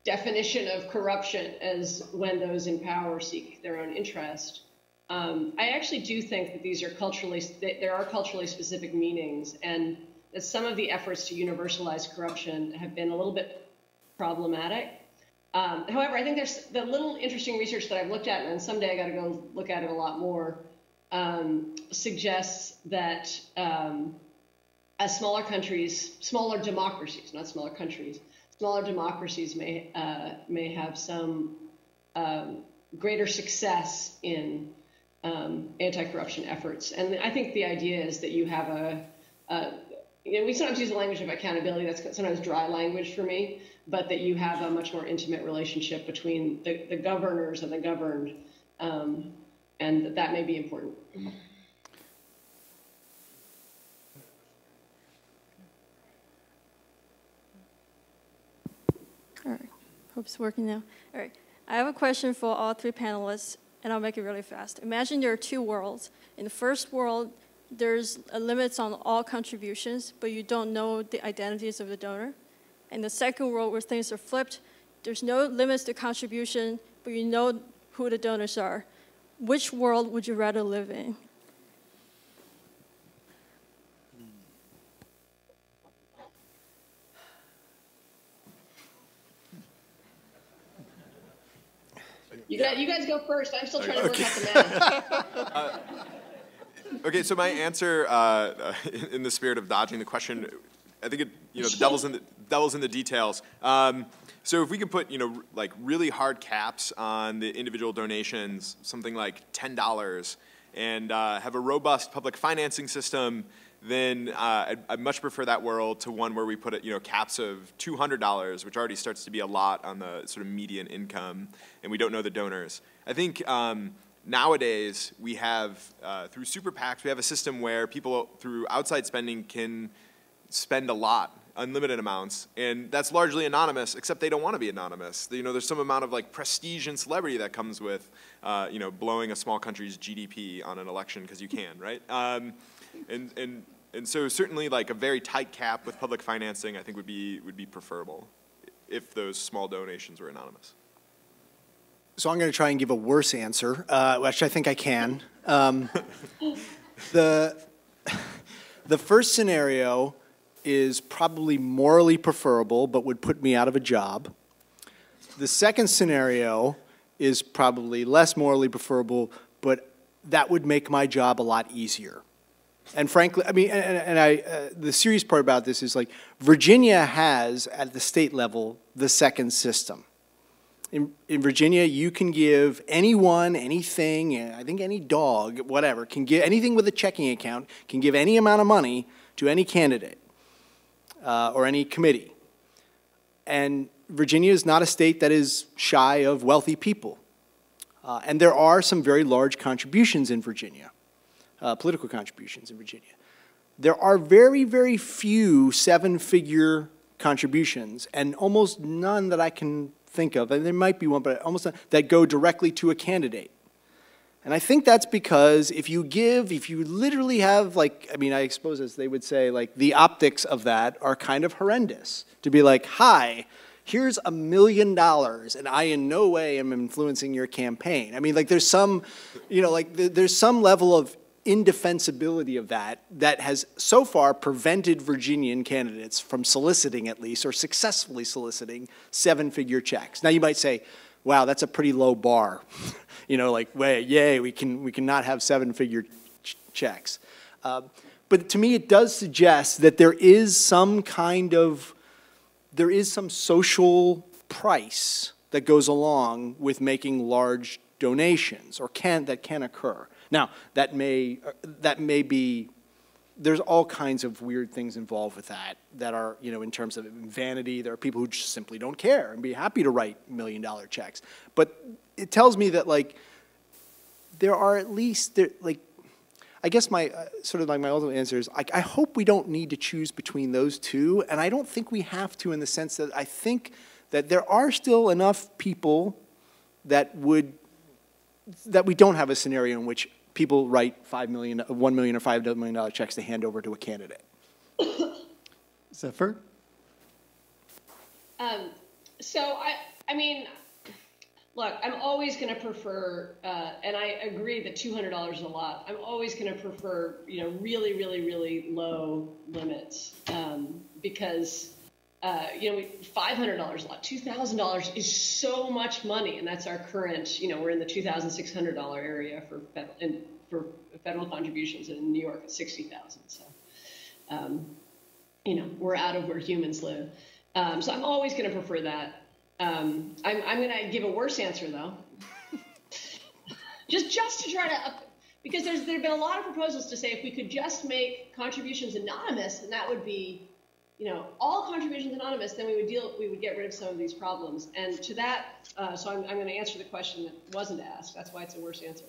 definition of corruption as when those in power seek their own interest. I actually do think that there are culturally specific meanings, and that some of the efforts to universalize corruption have been a little bit problematic. However, I think there's the little interesting research that I've looked at, and someday I got to go look at it a lot more, suggests that as smaller countries, smaller democracies, not smaller countries, smaller democracies may have some greater success in anti-corruption efforts. And I think the idea is that you have we sometimes use the language of accountability. That's sometimes dry language for me, but that you have a much more intimate relationship between the governors and the governed, and that may be important. All right, hope it's working now. All right, I have a question for all three panelists, and I'll make it really fast. Imagine there are two worlds. In the first world, there's limits on all contributions, but you don't know the identities of the donor. In the second world, where things are flipped, there's no limits to contribution, but you know who the donors are. Which world would you rather live in? You guys go first. I'm still trying to work out the math. Okay, so my answer, in the spirit of dodging the question, I think the devil's in the details. So if we could put like really hard caps on the individual donations, something like $10, and have a robust public financing system, then I'd much prefer that world to one where we put caps of $200, which already starts to be a lot on the sort of median income, and we don't know the donors. I think nowadays we have, through super PACs, we have a system where people through outside spending can spend a lot, unlimited amounts, and that's largely anonymous, except they don't want to be anonymous. There's some amount of like prestige and celebrity that comes with blowing a small country's GDP on an election because you can, right? And so certainly like a very tight cap with public financing I think would be preferable if those small donations were anonymous. So I'm going to try and give a worse answer, which I think I can. The first scenario is probably morally preferable, but would put me out of a job. The second scenario is probably less morally preferable, but that would make my job a lot easier. And frankly, I mean, the serious part about this is like Virginia has, at the state level, the second system. In Virginia, you can give anyone, anything, I think any dog, whatever, can give anything with a checking account, can give any amount of money to any candidate or any committee. And Virginia is not a state that is shy of wealthy people. And there are some very large contributions in Virginia, political contributions in Virginia. There are very, very few seven-figure contributions, and almost none that I can think of, and there might be one, but almost none, that go directly to a candidate. And I think that's because if you literally have, like, I mean, I suppose as they would say, like, the optics of that are kind of horrendous. To be like, hi, here's $1 million, and I in no way am influencing your campaign. I mean, like, there's some, there's some level of indefensibility of that has so far prevented Virginian candidates from soliciting, at least, or successfully soliciting seven-figure checks. Now you might say, wow, that's a pretty low bar. Like, yay, we cannot have seven-figure checks. But to me, it does suggest that there is some social price that goes along with making large donations, or that can occur. Now, that may be, there's all kinds of weird things involved with that are, in terms of vanity. There are people who just simply don't care and be happy to write $1 million checks. But it tells me that, like, there are at least, I guess my, sort of like my ultimate answer is, I hope we don't need to choose between those two, and I don't think we have to, in the sense that I think that there are still enough people that we don't have a scenario in which people write $1 million or $5 million checks to hand over to a candidate. Zephyr? So I mean, look, I'm always going to prefer, and I agree that $200 is a lot. I'm always going to prefer, really, really, really low limits because, $500 is a lot. $2,000 is so much money, and that's our current. We're in the $2,600 area for federal contributions, and in New York it's $60,000. So, we're out of where humans live. So I'm always going to prefer that. I'm going to give a worse answer, though, just to try to because there have been a lot of proposals to say if we could just make contributions anonymous, and that would be, all contributions anonymous, then we would get rid of some of these problems. And to that, so I'm going to answer the question that wasn't asked. That's why it's a worse answer.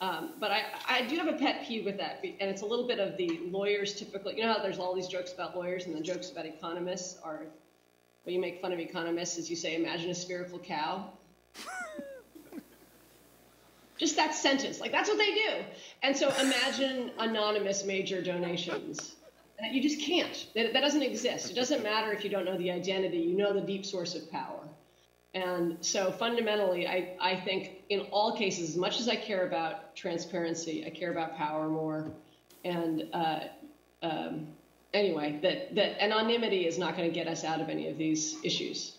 But I do have a pet peeve with that, and it's a little bit of the lawyers typically. How there's all these jokes about lawyers, and the jokes about economists are. When you make fun of economists is you say, imagine a spherical cow. Just that sentence, that's what they do. And so imagine anonymous major donations. You just can't. That doesn't exist. It doesn't matter if you don't know the identity. You know the deep source of power. And so fundamentally, I think in all cases, as much as I care about transparency, I care about power more. And anyway, that anonymity is not going to get us out of any of these issues.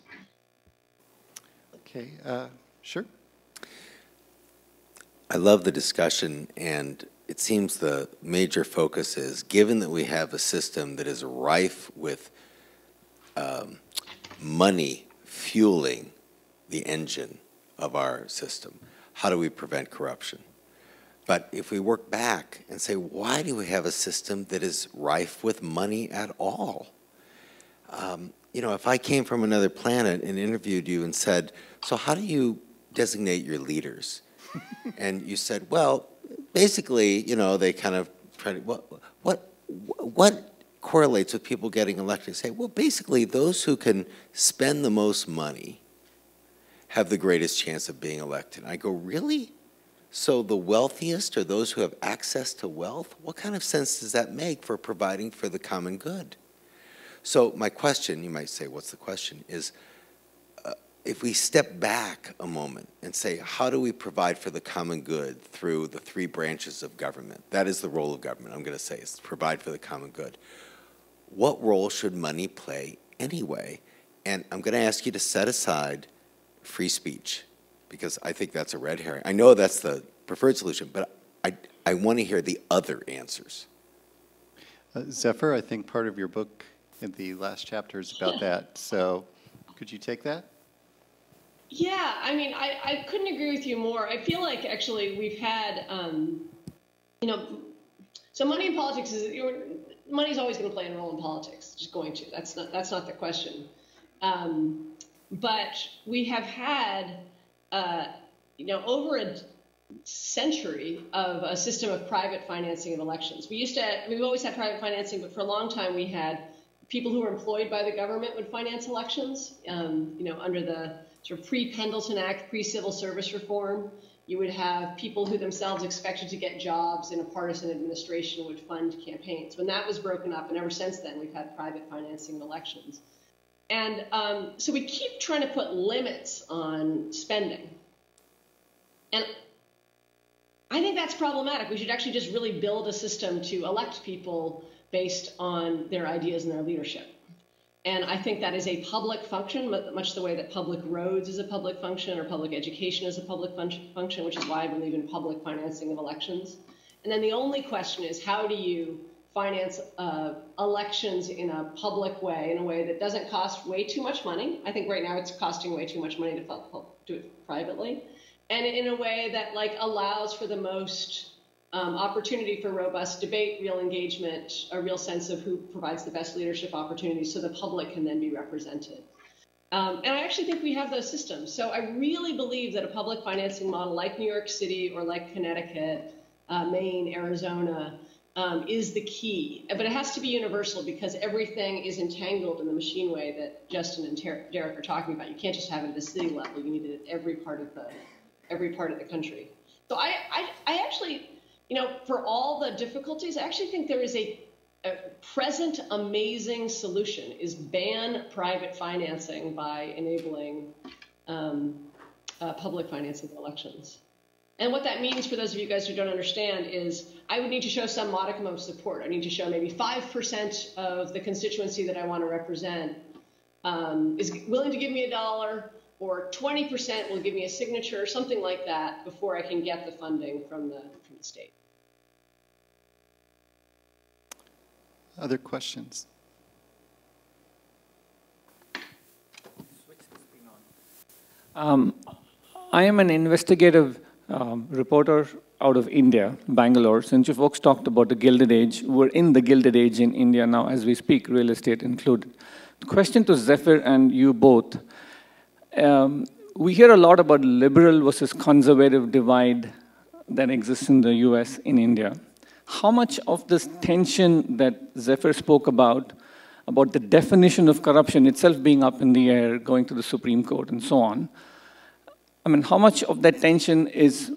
Okay, sure. I love the discussion, and it seems the major focus is, given that we have a system that is rife with money fueling the engine of our system, how do we prevent corruption? But if we work back and say, why do we have a system that is rife with money at all? If I came from another planet and interviewed you and said, so how do you designate your leaders? And you said, well, basically, they kind of try to, what correlates with people getting elected? Say, well, basically, those who can spend the most money have the greatest chance of being elected. And I go, really? So the wealthiest are those who have access to wealth? What kind of sense does that make for providing for the common good? So my question, you might say, what's the question, is if we step back a moment and say, how do we provide for the common good through the three branches of government? That is the role of government, I'm going to say, is to provide for the common good. What role should money play anyway? And I'm going to ask you to set aside free speech, because I think that's a red herring. I know that's the preferred solution, but I want to hear the other answers. Zephyr, I think part of your book in the last chapter is about that. So could you take that? Yeah, I mean, I couldn't agree with you more. I feel like actually we've had, so money in politics is, money's always going to play a role in politics. It's just going to. That's not the question. But we have had, over a century of a system of private financing of elections. We've always had private financing, but for a long time we had people who were employed by the government would finance elections. Under the sort of pre-Pendleton Act, pre-civil service reform, you would have people who themselves expected to get jobs in a partisan administration would fund campaigns. When that was broken up, and ever since then, we've had private financing of elections. And so we keep trying to put limits on spending. And I think that's problematic. We should actually just really build a system to elect people based on their ideas and their leadership. And I think that is a public function, much the way that public roads is a public function or public education is a public function, which is why I believe in public financing of elections. And then the only question is, how do you finance elections in a public way, in a way that doesn't cost way too much money? I think right now it's costing way too much money to do it privately. And in a way that allows for the most opportunity for robust debate, real engagement, a real sense of who provides the best leadership opportunities so the public can then be represented. And I actually think we have those systems. So I really believe that a public financing model like New York City or like Connecticut, Maine, Arizona is the key. But it has to be universal because everything is entangled in the machine way that Justin and Derek are talking about. You can't just have it at the city level. You need it at every part of the country. So I actually, for all the difficulties, I actually think there is a present amazing solution is ban private financing by enabling public financing of elections. And what that means for those of you guys who don't understand is I would need to show some modicum of support. I need to show maybe 5% of the constituency that I want to represent is willing to give me $1, or 20% will give me a signature, something like that, before I can get the funding from the state. Other questions? I am an investigative reporter out of India, Bangalore. Since you folks talked about the Gilded Age, we're in the Gilded Age in India now as we speak, real estate included. The question to Zephyr and you both, we hear a lot about liberal versus conservative divide that exists in the US in India. How much of this tension that Zephyr spoke about the definition of corruption itself being up in the air, going to the Supreme Court and so on, I mean, how much of that tension is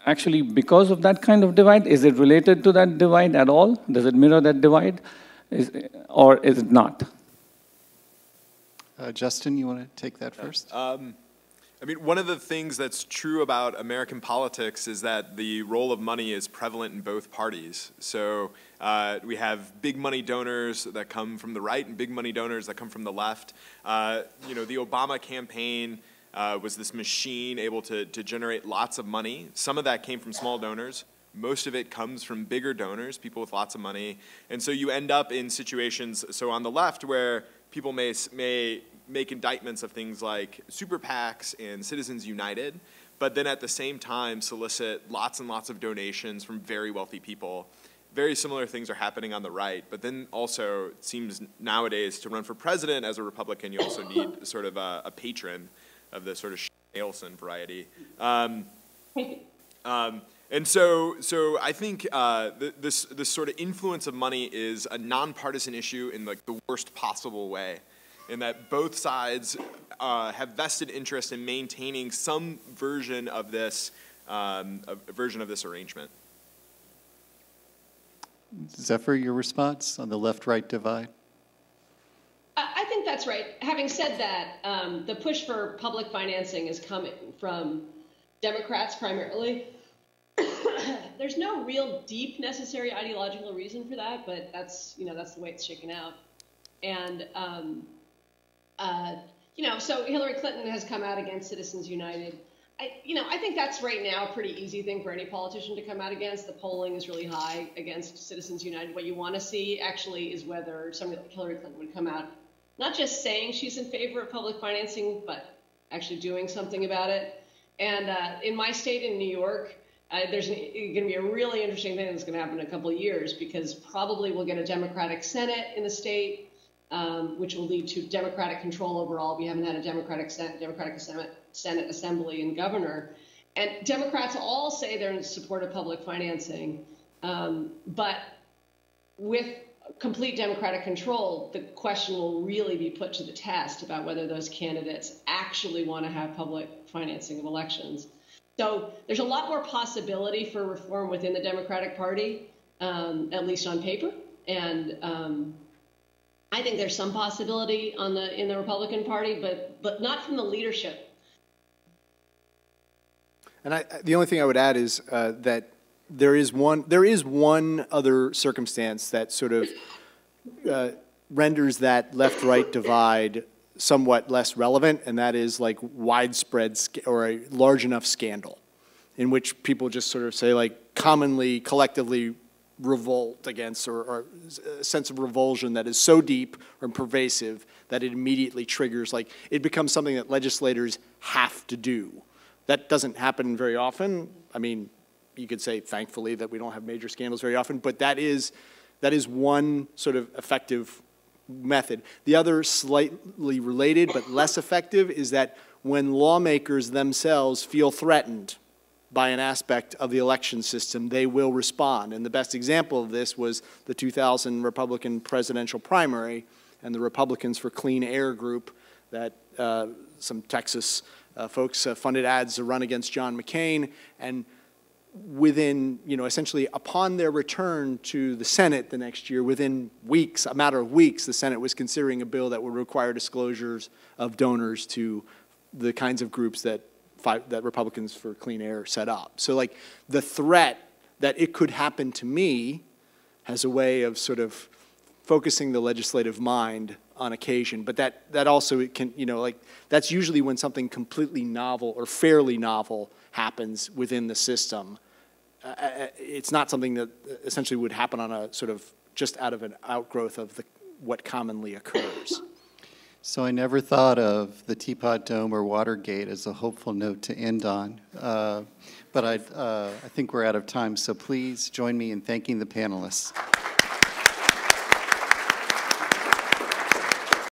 actually because of that kind of divide? Is it related to that divide at all? Does it mirror that divide? Or is it not? Justin, you want to take that first? I mean, one of the things that's true about American politics is that the role of money is prevalent in both parties. So we have big money donors that come from the right and big money donors that come from the left. You know, the Obama campaign was this machine able to generate lots of money. Some of that came from small donors. Most of it comes from bigger donors, people with lots of money. And so you end up in situations, so on the left, where people may make indictments of things like super PACs and Citizens United, but then at the same time solicit lots and lots of donations from very wealthy people. Very similar things are happening on the right, but then also it seems nowadays to run for president as a Republican, you also need sort of a patron of the sort of Adelson variety. And so I think this sort of influence of money is a nonpartisan issue in like the worst possible way, in that both sides have vested interest in maintaining some version of this arrangement. Zephyr, your response on the left-right divide? I think that's right. Having said that, the push for public financing is coming from Democrats primarily. There's no real deep necessary ideological reason for that, but that's the way it's shaken out. And so Hillary Clinton has come out against Citizens United. I think that's right now a pretty easy thing for any politician to come out against. The polling is really high against Citizens United. What you want to see actually is whether somebody like Hillary Clinton would come out, not just saying she's in favor of public financing, but actually doing something about it. And in my state, in New York, there's going to be a really interesting thing that's going to happen in a couple of years, because probably we'll get a Democratic Senate in the state, which will lead to Democratic control overall. We haven't had a Democratic Senate, Assembly, and governor. And Democrats all say they're in support of public financing, but with complete Democratic control, the question will really be put to the test about whether those candidates actually want to have public financing of elections. So there's a lot more possibility for reform within the Democratic Party, at least on paper. And I think there's some possibility in the Republican Party, but not from the leadership. And the only thing I would add is that there is one other circumstance that sort of renders that left-right divide somewhat less relevant, and that is like widespread or a large enough scandal in which people just sort of say like commonly, collectively revolt against, or a sense of revulsion that is so deep or pervasive that it immediately triggers, like it becomes something that legislators have to do. That doesn't happen very often. I mean, you could say thankfully that we don't have major scandals very often, but that is one sort of effective method. The other slightly related but less effective is that when lawmakers themselves feel threatened by an aspect of the election system, they will respond. And the best example of this was the 2000 Republican presidential primary and the Republicans for Clean Air group that some Texas folks funded ads to run against John McCain. And within, essentially upon their return to the Senate the next year, within weeks, a matter of weeks, the Senate was considering a bill that would require disclosures of donors to the kinds of groups that Republicans for Clean Air set up. So like the threat that it could happen to me has a way of sort of focusing the legislative mind on occasion, but that also can, that's usually when something completely novel or fairly novel happens within the system. It's not something that essentially would happen on a sort of just out of an outgrowth of what commonly occurs. So I never thought of the Teapot Dome or Watergate as a hopeful note to end on, but I think we're out of time, so please join me in thanking the panelists.